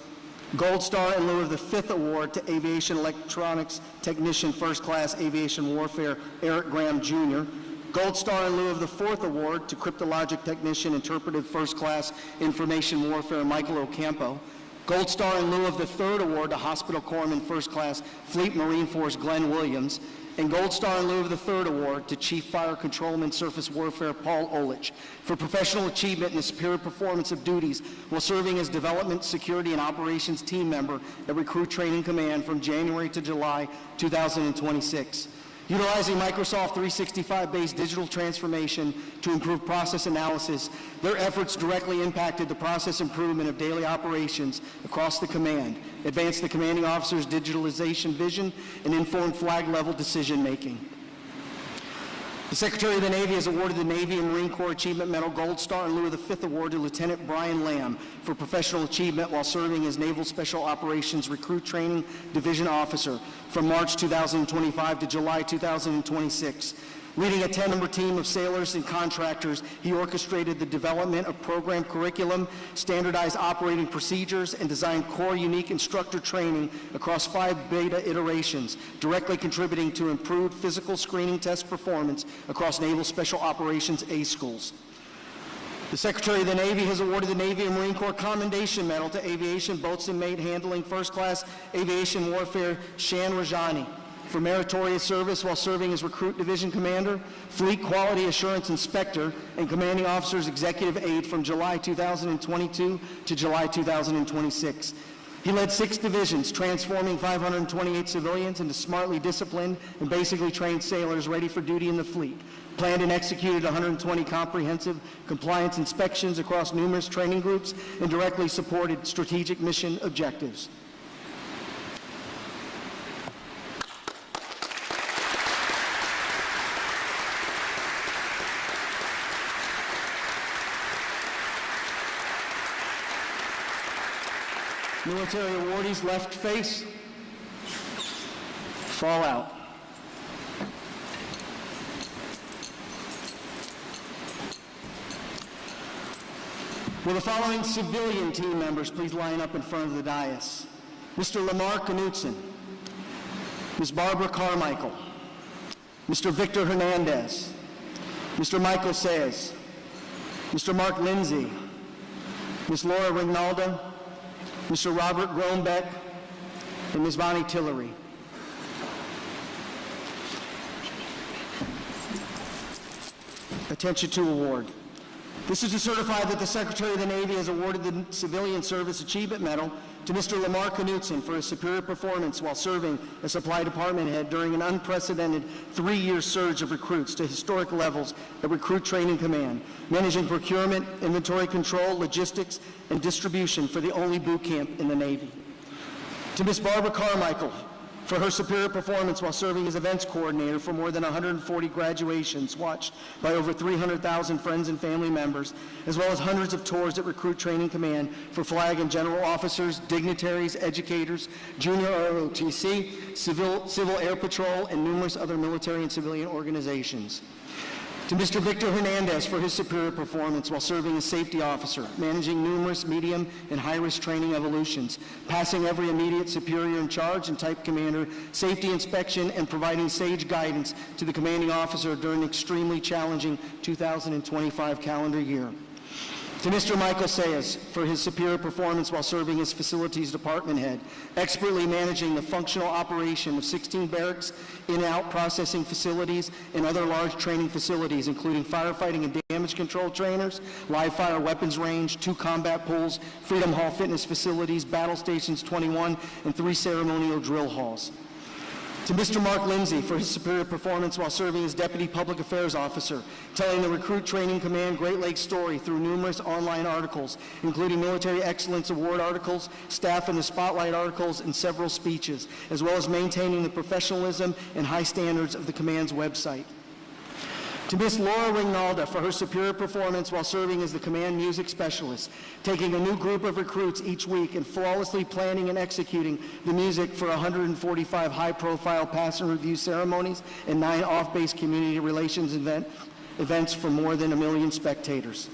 Gold Star in lieu of the 5th Award to Aviation Electronics Technician First Class Aviation Warfare Eric Graham Jr., Gold Star in lieu of the 4th Award to Cryptologic Technician Interpretive First Class Information Warfare Michael Ocampo, Gold Star in lieu of the 3rd Award to Hospital Corpsman First Class Fleet Marine Force Glenn Williams, and Gold Star in lieu of the 3rd Award to Chief Fire Controlman Surface Warfare Paul Olich for professional achievement in the superior performance of duties while serving as Development, Security, and Operations Team Member at Recruit Training Command from January to July 2026. Utilizing Microsoft 365-based digital transformation to improve process analysis, their efforts directly impacted the process improvement of daily operations across the command, advanced the commanding officer's digitalization vision, and informed flag-level decision-making. The Secretary of the Navy has awarded the Navy and Marine Corps Achievement Medal Gold Star in lieu of the 5th Award to Lieutenant Brian Lamb for professional achievement while serving as Naval Special Operations Recruit Training Division Officer from March 2025 to July 2026. Leading a 10-member team of sailors and contractors, he orchestrated the development of program curriculum, standardized operating procedures, and designed core unique instructor training across 5 beta iterations, directly contributing to improved physical screening test performance across Naval Special Operations A schools. The Secretary of the Navy has awarded the Navy and Marine Corps Commendation Medal to Aviation Boatswain Mate Handling First Class Aviation Warfare Shan Rajani for meritorious service while serving as Recruit Division Commander, Fleet Quality Assurance Inspector, and Commanding Officer's Executive Aide from July 2022 to July 2026. He led 6 divisions, transforming 528 civilians into smartly disciplined and basically trained sailors ready for duty in the fleet, planned and executed 120 comprehensive compliance inspections across numerous training groups, and directly supported strategic mission objectives. Military awardees, left face, fall out. Will the following civilian team members please line up in front of the dais? Mr. Lamar Knudsen, Ms. Barbara Carmichael, Mr. Victor Hernandez, Mr. Michael Saez, Mr. Mark Lindsay, Ms. Laura Rinaldo, Mr. Robert Groenbeck, and Ms. Bonnie Tillery. Attention to award. This is to certify that the Secretary of the Navy has awarded the Civilian Service Achievement Medal To Mr. Lamar Knutson for his superior performance while serving as supply department head during an unprecedented 3-year surge of recruits to historic levels at Recruit Training Command, managing procurement, inventory control, logistics, and distribution for the only boot camp in the Navy. To Ms. Barbara Carmichael for her superior performance while serving as events coordinator for more than 140 graduations watched by over 300,000 friends and family members, as well as hundreds of tours at Recruit Training Command for flag and general officers, dignitaries, educators, junior ROTC, Civil Air Patrol, and numerous other military and civilian organizations. To Mr. Victor Hernandez for his superior performance while serving as safety officer, managing numerous medium and high-risk training evolutions, passing every immediate superior in charge and type commander safety inspection, and providing sage guidance to the commanding officer during an extremely challenging 2025 calendar year. To Mr. Michael Sayas for his superior performance while serving as facilities department head, expertly managing the functional operation of 16 barracks, in-out processing facilities, and other large training facilities, including firefighting and damage control trainers, live fire weapons range, 2 combat pools, Freedom Hall fitness facilities, battle stations 21, and 3 ceremonial drill halls. To Mr. Mark Lindsay for his superior performance while serving as Deputy Public Affairs Officer, telling the Recruit Training Command Great Lakes story through numerous online articles, including Military Excellence Award articles, Staff in the Spotlight articles, and several speeches, as well as maintaining the professionalism and high standards of the Command's website. To Ms. Laura Rinalda for her superior performance while serving as the Command Music Specialist, taking a new group of recruits each week and flawlessly planning and executing the music for 145 high-profile pass and review ceremonies and 9 off-base community relations events for more than 1 million spectators.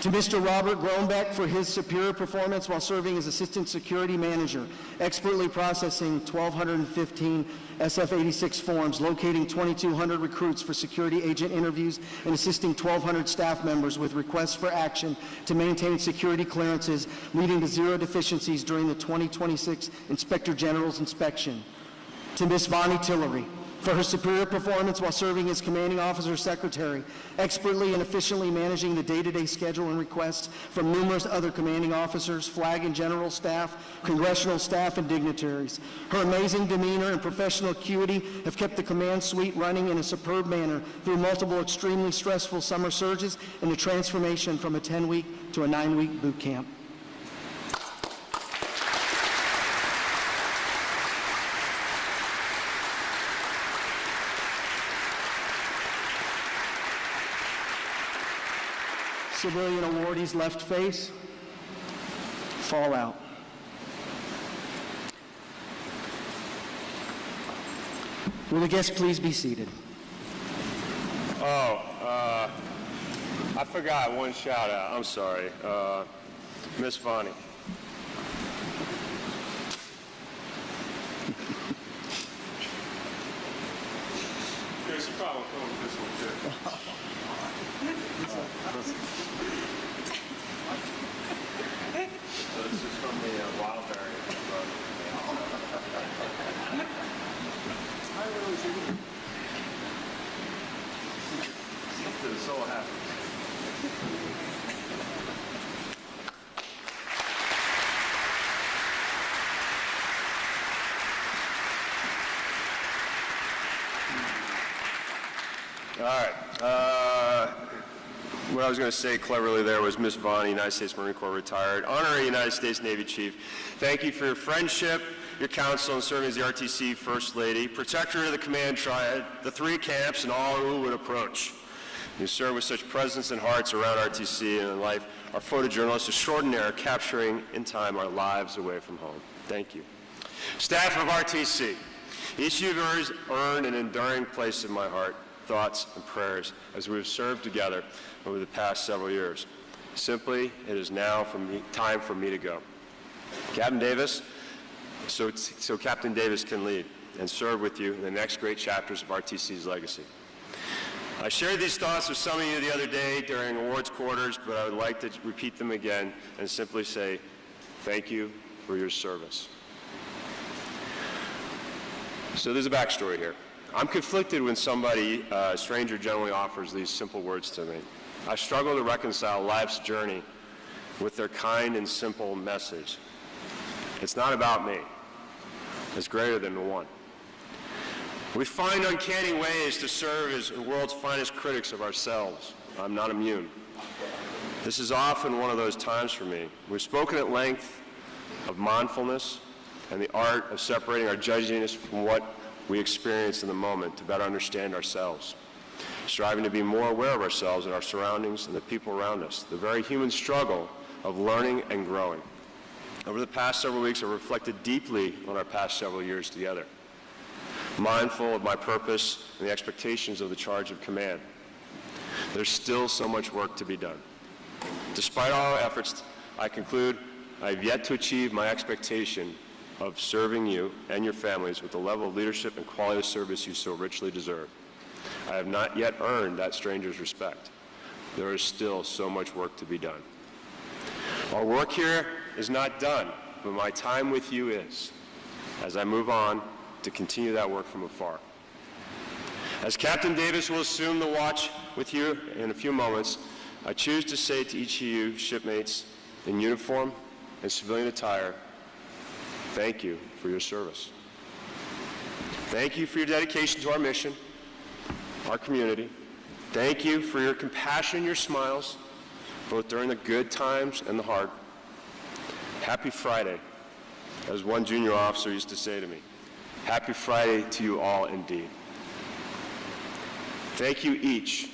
To Mr. Robert Groenbeck for his superior performance while serving as Assistant Security Manager, expertly processing 1,215 SF-86 forms, locating 2,200 recruits for security agent interviews, and assisting 1,200 staff members with requests for action to maintain security clearances, leading to 0 deficiencies during the 2026 Inspector General's inspection. To Ms. Vonnie Tillery for her superior performance while serving as Commanding Officer Secretary, expertly and efficiently managing the day-to-day schedule and requests from numerous other commanding officers, flag and general staff, congressional staff, and dignitaries. Her amazing demeanor and professional acuity have kept the command suite running in a superb manner through multiple extremely stressful summer surges and the transformation from a 10-week to a 9-week boot camp. Civilian awardees left face, fall out. Will the guests please be seated? I forgot one shout out. I'm sorry. Miss Vonnie. Chris, you probably won't go with this one too. So this is from the wild berry. So happy. All right. What I was going to say cleverly there was Miss Vonnie, United States Marine Corps retired, honorary United States Navy Chief. Thank you for your friendship, your counsel, and serving as the RTC First Lady, protector of the command triad, the 3 camps, and all who would approach. You serve with such presence and hearts around RTC and in life. Our photojournalists extraordinaire, capturing in time our lives away from home. Thank you. Staff of RTC, each of you has earned an enduring place in my heart, thoughts, and prayers as we have served together over the past several years. Simply, it is now time for me to go. Captain Davis, so Captain Davis can lead and serve with you in the next great chapters of RTC's legacy. I shared these thoughts with some of you the other day during awards quarters, but I would like to repeat them again and simply say thank you for your service. So there's a backstory here. I'm conflicted when somebody, a stranger, generally offers these simple words to me. I struggle to reconcile life's journey with their kind and simple message. It's not about me. It's greater than the one. We find uncanny ways to serve as the world's finest critics of ourselves. I'm not immune. This is often one of those times for me. We've spoken at length of mindfulness and the art of separating our judginess from what we experience in the moment to better understand ourselves, striving to be more aware of ourselves and our surroundings and the people around us, the very human struggle of learning and growing. Over the past several weeks, I've reflected deeply on our past several years together, mindful of my purpose and the expectations of the charge of command. There's still so much work to be done. Despite all our efforts, I conclude I've yet to achieve my expectation of serving you and your families with the level of leadership and quality of service you so richly deserve. I have not yet earned that stranger's respect. There is still so much work to be done. Our work here is not done, but my time with you is, as I move on to continue that work from afar. As Captain Davis will assume the watch with you in a few moments, I choose to say to each of you shipmates in uniform and civilian attire, thank you for your service. Thank you for your dedication to our mission, our community. Thank you for your compassion and your smiles, both during the good times and the hard. Happy Friday, as one junior officer used to say to me. Happy Friday to you all indeed. Thank you each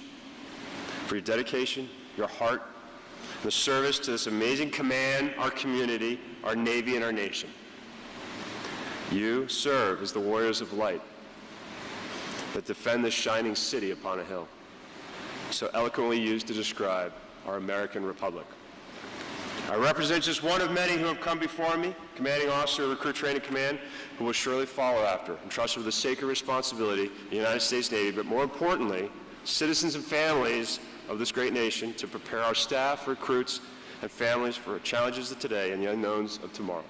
for your dedication, your heart, and the service to this amazing command, our community, our Navy, and our nation. You serve as the warriors of light that defend this shining city upon a hill, so eloquently used to describe our American Republic. I represent just one of many who have come before me, commanding officer of Recruit Training Command, who will surely follow after, entrusted with the sacred responsibility of the United States Navy, but more importantly, citizens and families of this great nation to prepare our staff, recruits, and families for challenges of today and the unknowns of tomorrow.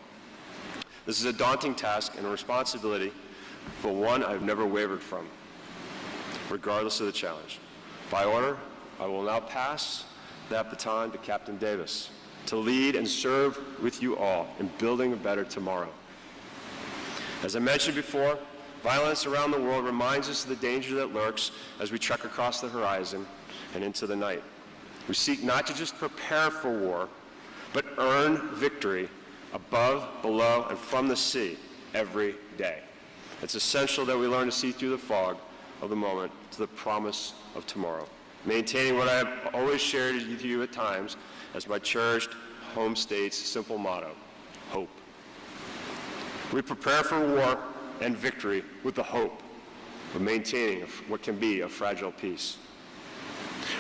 This is a daunting task and a responsibility, but one I've never wavered from, regardless of the challenge. By order, I will now pass that baton to Captain Davis to lead and serve with you all in building a better tomorrow. As I mentioned before, violence around the world reminds us of the danger that lurks as we trek across the horizon and into the night. We seek not to just prepare for war, but earn victory above, below, and from the sea every day. It's essential that we learn to see through the fog of the moment to the promise of tomorrow, maintaining what I have always shared with you at times as my cherished home state's simple motto, hope. We prepare for war and victory with the hope of maintaining what can be a fragile peace.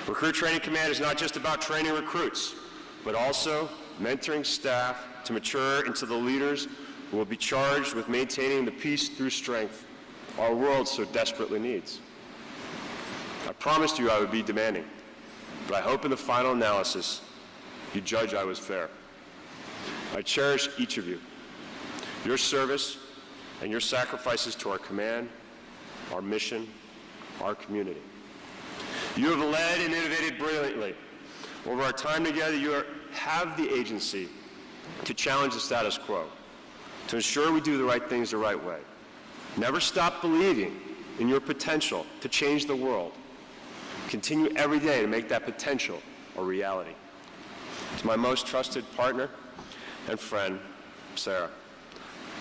Recruit Training Command is not just about training recruits, but also mentoring staff to mature into the leaders who will be charged with maintaining the peace through strength our world so desperately needs. I promised you I would be demanding, but I hope in the final analysis you judge I was fair. I cherish each of you, your service, and your sacrifices to our command, our mission, our community. You have led and innovated brilliantly. Over our time together, you have the agency to challenge the status quo, to ensure we do the right things the right way. Never stop believing in your potential to change the world. Continue every day to make that potential a reality. To my most trusted partner and friend, Sarah,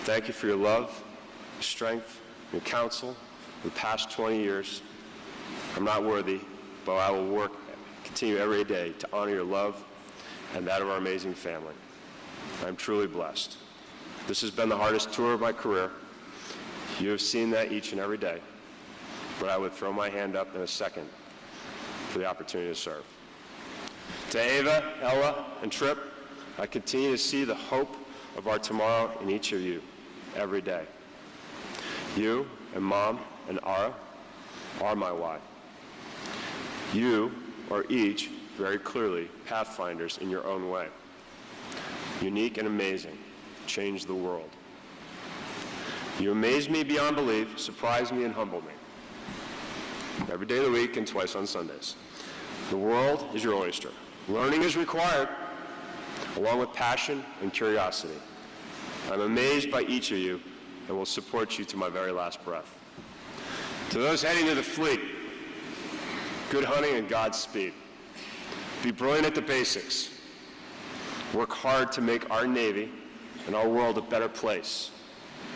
thank you for your love, strength, and counsel for the past 20 years. I'm not worthy, but I will continue every day to honor your love and that of our amazing family. I'm truly blessed. This has been the hardest tour of my career. You have seen that each and every day, but I would throw my hand up in a second for the opportunity to serve. To Ava, Ella, and Tripp, I continue to see the hope of our tomorrow in each of you every day. You and Mom and Ara are my why. You are each very clearly pathfinders in your own way. Unique and amazing, change the world. You amaze me beyond belief, surprise me, and humble me. Every day of the week and twice on Sundays. The world is your oyster. Learning is required, along with passion and curiosity. I'm amazed by each of you and will support you to my very last breath. To those heading to the fleet, good hunting and Godspeed. Be brilliant at the basics. Work hard to make our Navy and our world a better place,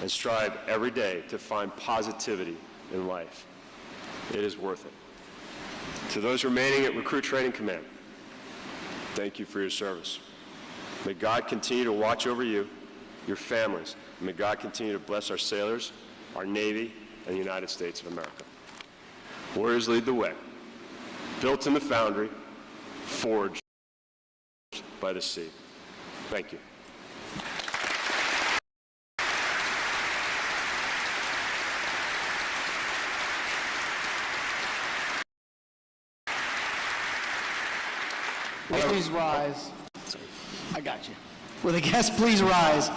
and strive every day to find positivity in life. It is worth it. To those remaining at Recruit Training Command, thank you for your service. May God continue to watch over you, your families, and may God continue to bless our sailors, our Navy, and the United States of America. Warriors lead the way, built in the foundry, forged by the sea. Thank you. Please rise. I got you. Will the guests please rise?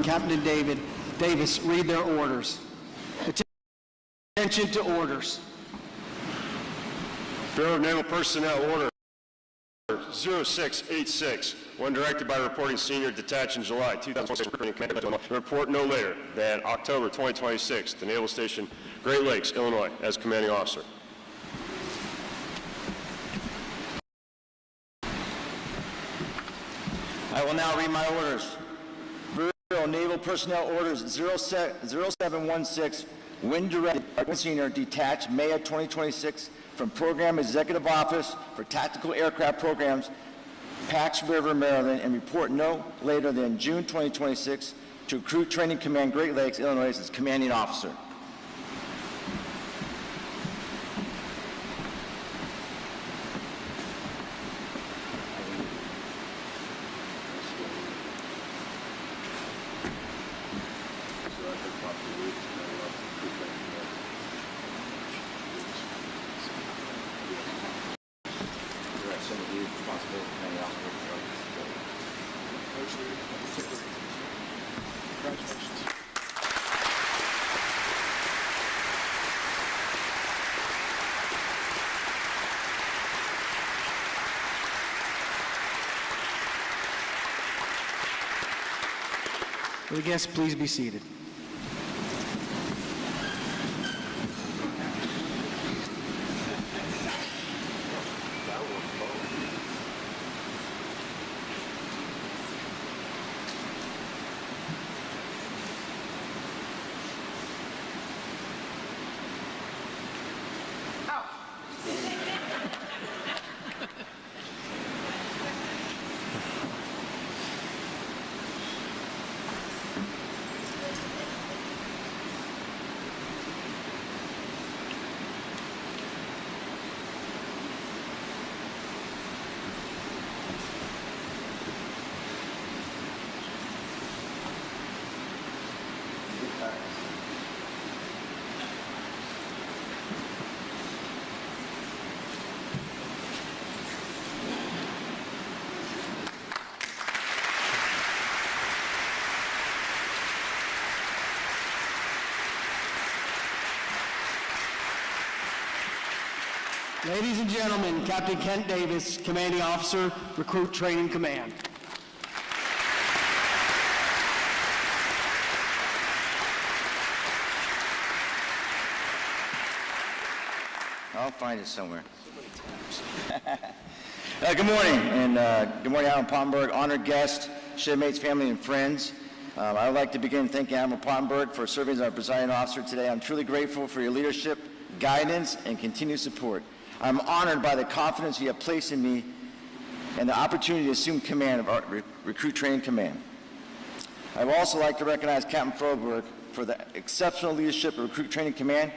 Captain Davis read their orders. Attention to orders. Bureau of Naval Personnel Order 0686, one directed by Reporting Senior, detached in July 2006, report no later than October 2026 to Naval Station Great Lakes, Illinois, as commanding officer. I will now read my orders. Bureau of Naval Personnel Orders 0716, Wind Director Senior, detached May of 2026 from Program Executive Office for Tactical Aircraft Programs, Pax River, Maryland, and report no later than June 2026 to Recruit Training Command, Great Lakes, Illinois, as commanding officer. Will the guests please be seated? Ladies and gentlemen, Captain Kent Davis, Commanding Officer, Recruit Training Command. I'll find it somewhere. Good morning, and good morning, Admiral Pomberg, honored guests, shipmates, family, and friends. I would like to begin thanking Admiral Pomberg for serving as our presiding officer today. I'm truly grateful for your leadership, guidance, and continued support. I'm honored by the confidence you have placed in me and the opportunity to assume command of our Recruit Training Command. I would also like to recognize Captain Froberg for the exceptional leadership of Recruit Training Command.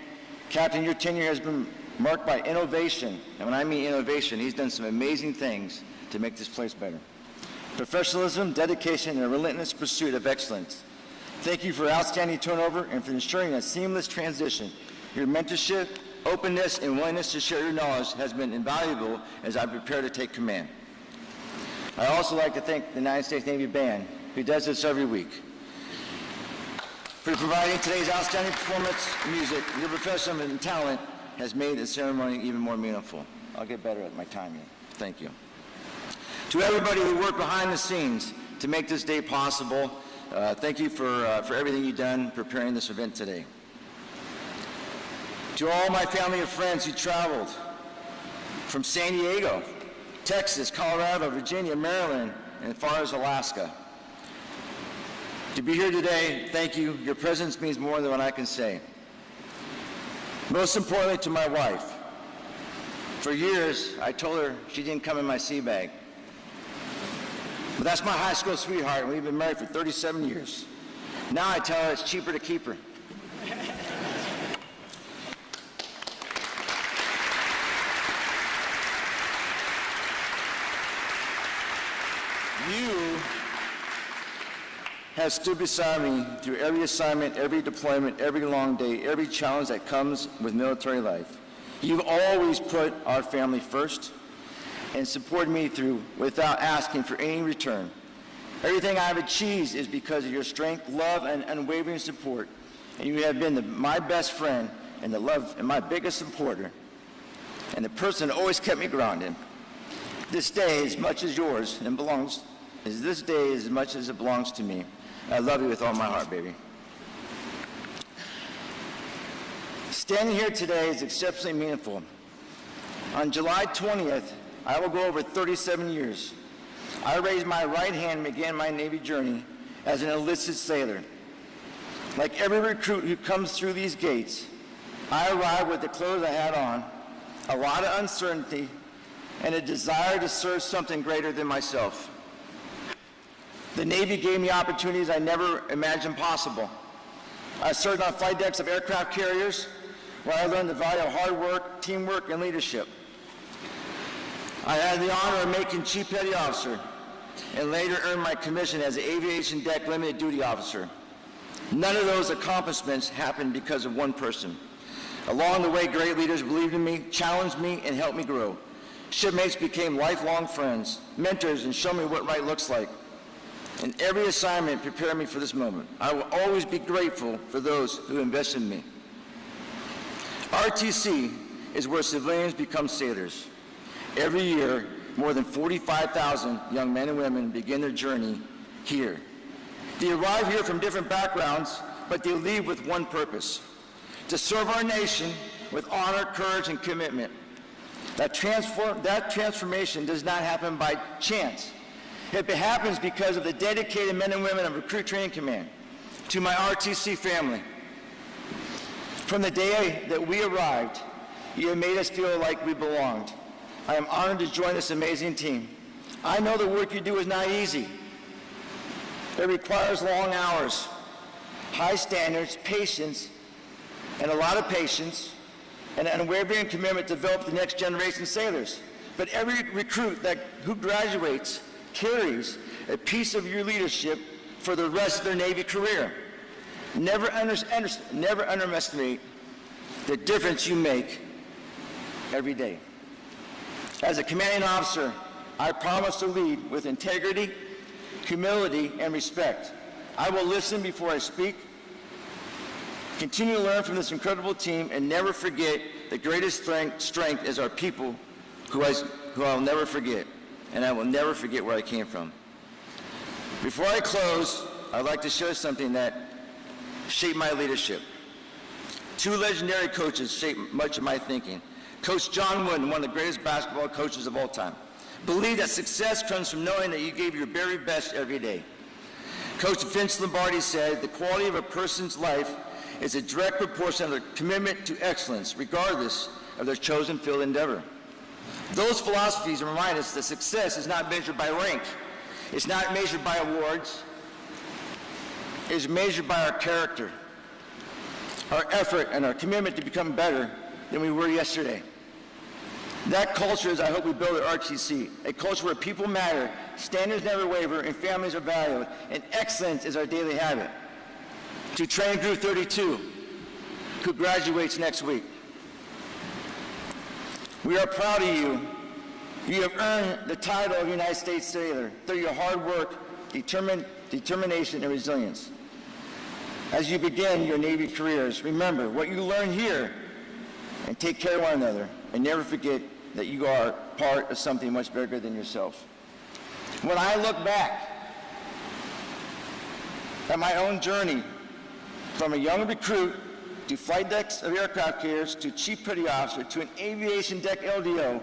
Captain, your tenure has been marked by innovation, and when I mean innovation, he's done some amazing things to make this place better. Professionalism, dedication, and a relentless pursuit of excellence. Thank you for outstanding turnover and for ensuring a seamless transition. Your mentorship, openness, and willingness to share your knowledge has been invaluable as I prepare to take command. I'd also like to thank the United States Navy Band, who does this every week, for providing today's outstanding performance music. Your professionalism and talent has made the ceremony even more meaningful. I'll get better at my timing. Thank you. To everybody who worked behind the scenes to make this day possible, Thank you for everything you've done preparing this event today. To all my family and friends who traveled from San Diego, Texas, Colorado, Virginia, Maryland, and as far as Alaska. To be here today, thank you. Your presence means more than what I can say. Most importantly, to my wife. For years, I told her she didn't come in my sea bag. But that's my high school sweetheart, and we've been married for 37 years. Now I tell her it's cheaper to keep her. You have stood beside me through every assignment, every deployment, every long day, every challenge that comes with military life. You've always put our family first and supported me through without asking for any return. Everything I've achieved is because of your strength, love, and unwavering support. And you have been my best friend and the love and my biggest supporter and the person that always kept me grounded. This day, as much as yours and belongs, is this day as much as it belongs to me. I love you with all my heart, baby. Standing here today is exceptionally meaningful. On July 20th, I will go over 37 years. I raised my right hand and began my Navy journey as an enlisted sailor. Like every recruit who comes through these gates, I arrived with the clothes I had on, a lot of uncertainty, and a desire to serve something greater than myself. The Navy gave me opportunities I never imagined possible. I served on flight decks of aircraft carriers, where I learned the value of hard work, teamwork, and leadership. I had the honor of making Chief Petty Officer, and later earned my commission as an Aviation Deck Limited Duty Officer. None of those accomplishments happened because of one person. Along the way, great leaders believed in me, challenged me, and helped me grow. Shipmates became lifelong friends, mentors, and showed me what right looks like. And every assignment prepared me for this moment. I will always be grateful for those who invested in me. RTC is where civilians become sailors. Every year, more than 45,000 young men and women begin their journey here. They arrive here from different backgrounds, but they leave with one purpose: to serve our nation with honor, courage, and commitment. That transformation does not happen by chance. It happens because of the dedicated men and women of Recruit Training Command. To my RTC family, from the day that we arrived, you have made us feel like we belonged. I am honored to join this amazing team. I know the work you do is not easy. It requires long hours, high standards, patience, and a lot of patience, and an unwavering commitment to develop the next generation of sailors. But every recruit who graduates carries a piece of your leadership for the rest of their Navy career. Never underestimate the difference you make every day. As a commanding officer, I promise to lead with integrity, humility, and respect. I will listen before I speak, continue to learn from this incredible team, and never forget the greatest strength is our people who I'll never forget, and I will never forget where I came from. Before I close, I'd like to share something that shaped my leadership. Two legendary coaches shaped much of my thinking. Coach John Wooden, one of the greatest basketball coaches of all time, believed that success comes from knowing that you gave your very best every day. Coach Vince Lombardi said, the quality of a person's life is a direct proportion of their commitment to excellence, regardless of their chosen field endeavor. Those philosophies remind us that success is not measured by rank. It's not measured by awards. It's measured by our character, our effort, and our commitment to become better than we were yesterday. That culture is, I hope, we build at RTC, a culture where people matter, standards never waver, and families are valued, and excellence is our daily habit. To Training Group 32, who graduates next week, we are proud of you. You have earned the title of United States Sailor through your hard work, determination, and resilience. As you begin your Navy careers, remember what you learn here and take care of one another, and never forget that you are part of something much bigger than yourself. When I look back at my own journey from a young recruit to flight decks of aircraft carriers to chief petty officer to an aviation deck LDO,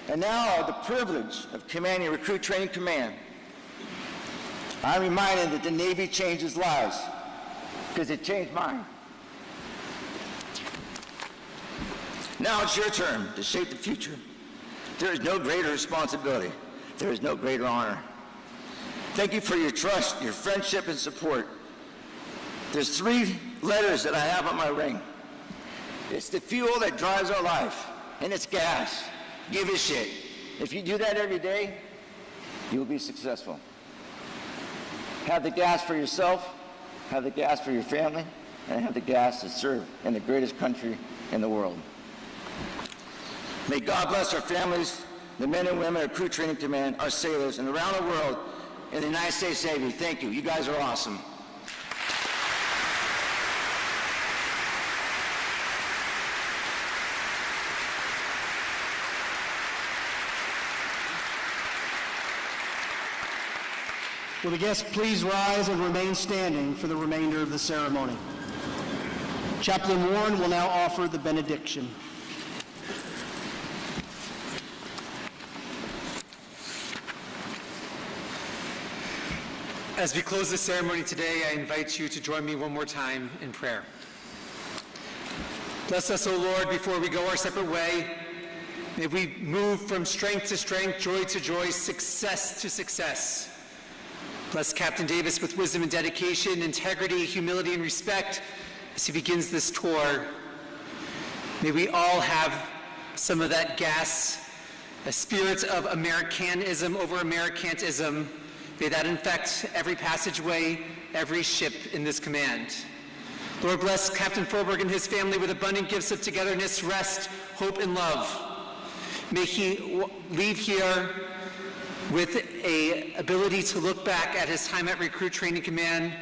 and now the privilege of commanding Recruit Training Command, I'm reminded that the Navy changes lives, because it changed mine. Now it's your turn to shape the future. There is no greater responsibility. There is no greater honor. Thank you for your trust, your friendship, and support. There's 3 letters that I have on my ring. It's the fuel that drives our life, and it's gas. Give a shit. If you do that every day, you'll be successful. Have the gas for yourself, have the gas for your family, and have the gas to serve in the greatest country in the world. May God bless our families, the men and women of Crew Training Command, our sailors, and around the world in the United States Navy. Thank you. You guys are awesome. Will the guests please rise and remain standing for the remainder of the ceremony? Chaplain Warren will now offer the benediction. As we close the ceremony today, I invite you to join me one more time in prayer. Bless us, O Lord, before we go our separate way. May we move from strength to strength, joy to joy, success to success. Bless Captain Davis with wisdom and dedication, integrity, humility, and respect as he begins this tour. May we all have some of that gas, a spirit of Americanism over Americantism. May that infect every passageway, every ship in this command. Lord, bless Captain Froberg and his family with abundant gifts of togetherness, rest, hope, and love. May he leave here with an ability to look back at his time at Recruit Training Command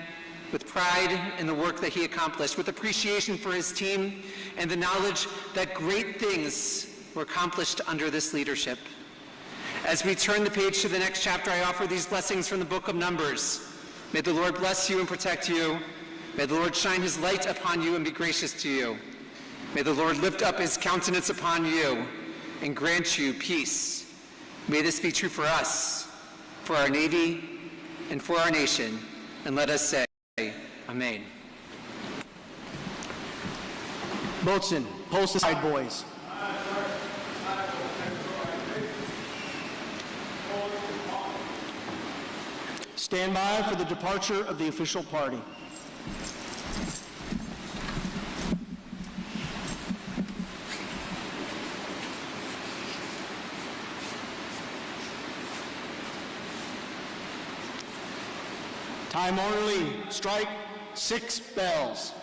with pride in the work that he accomplished, with appreciation for his team, and the knowledge that great things were accomplished under this leadership. As we turn the page to the next chapter, I offer these blessings from the book of Numbers. May the Lord bless you and protect you. May the Lord shine his light upon you and be gracious to you. May the Lord lift up his countenance upon you and grant you peace. May this be true for us, for our Navy, and for our nation. And let us say, Amen. Boatswain, post aside, boys. Stand by for the departure of the official party. Time orderly, strike 6 bells.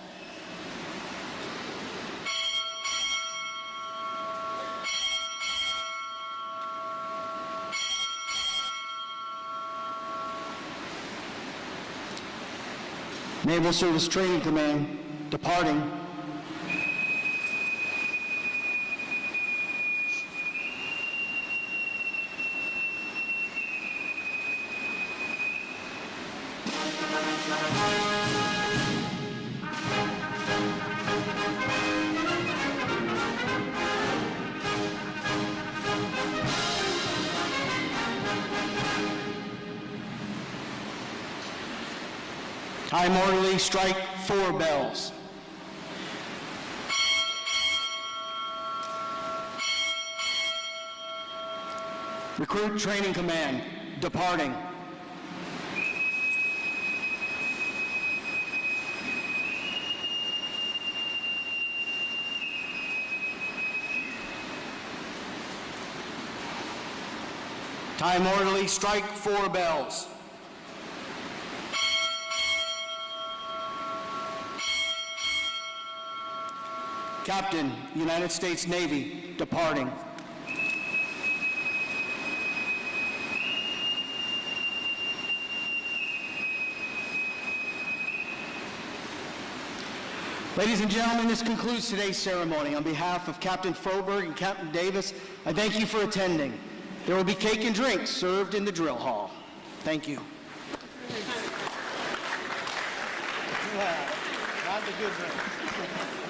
Naval Service Training Command, departing. Time orderly, strike 4 bells. Recruit Training Command, departing. Time orderly, strike 4 bells. Captain, United States Navy, departing. Ladies and gentlemen, this concludes today's ceremony. On behalf of Captain Froberg and Captain Davis, I thank you for attending. There will be cake and drinks served in the drill hall. Thank you. laugh. Not the good drink.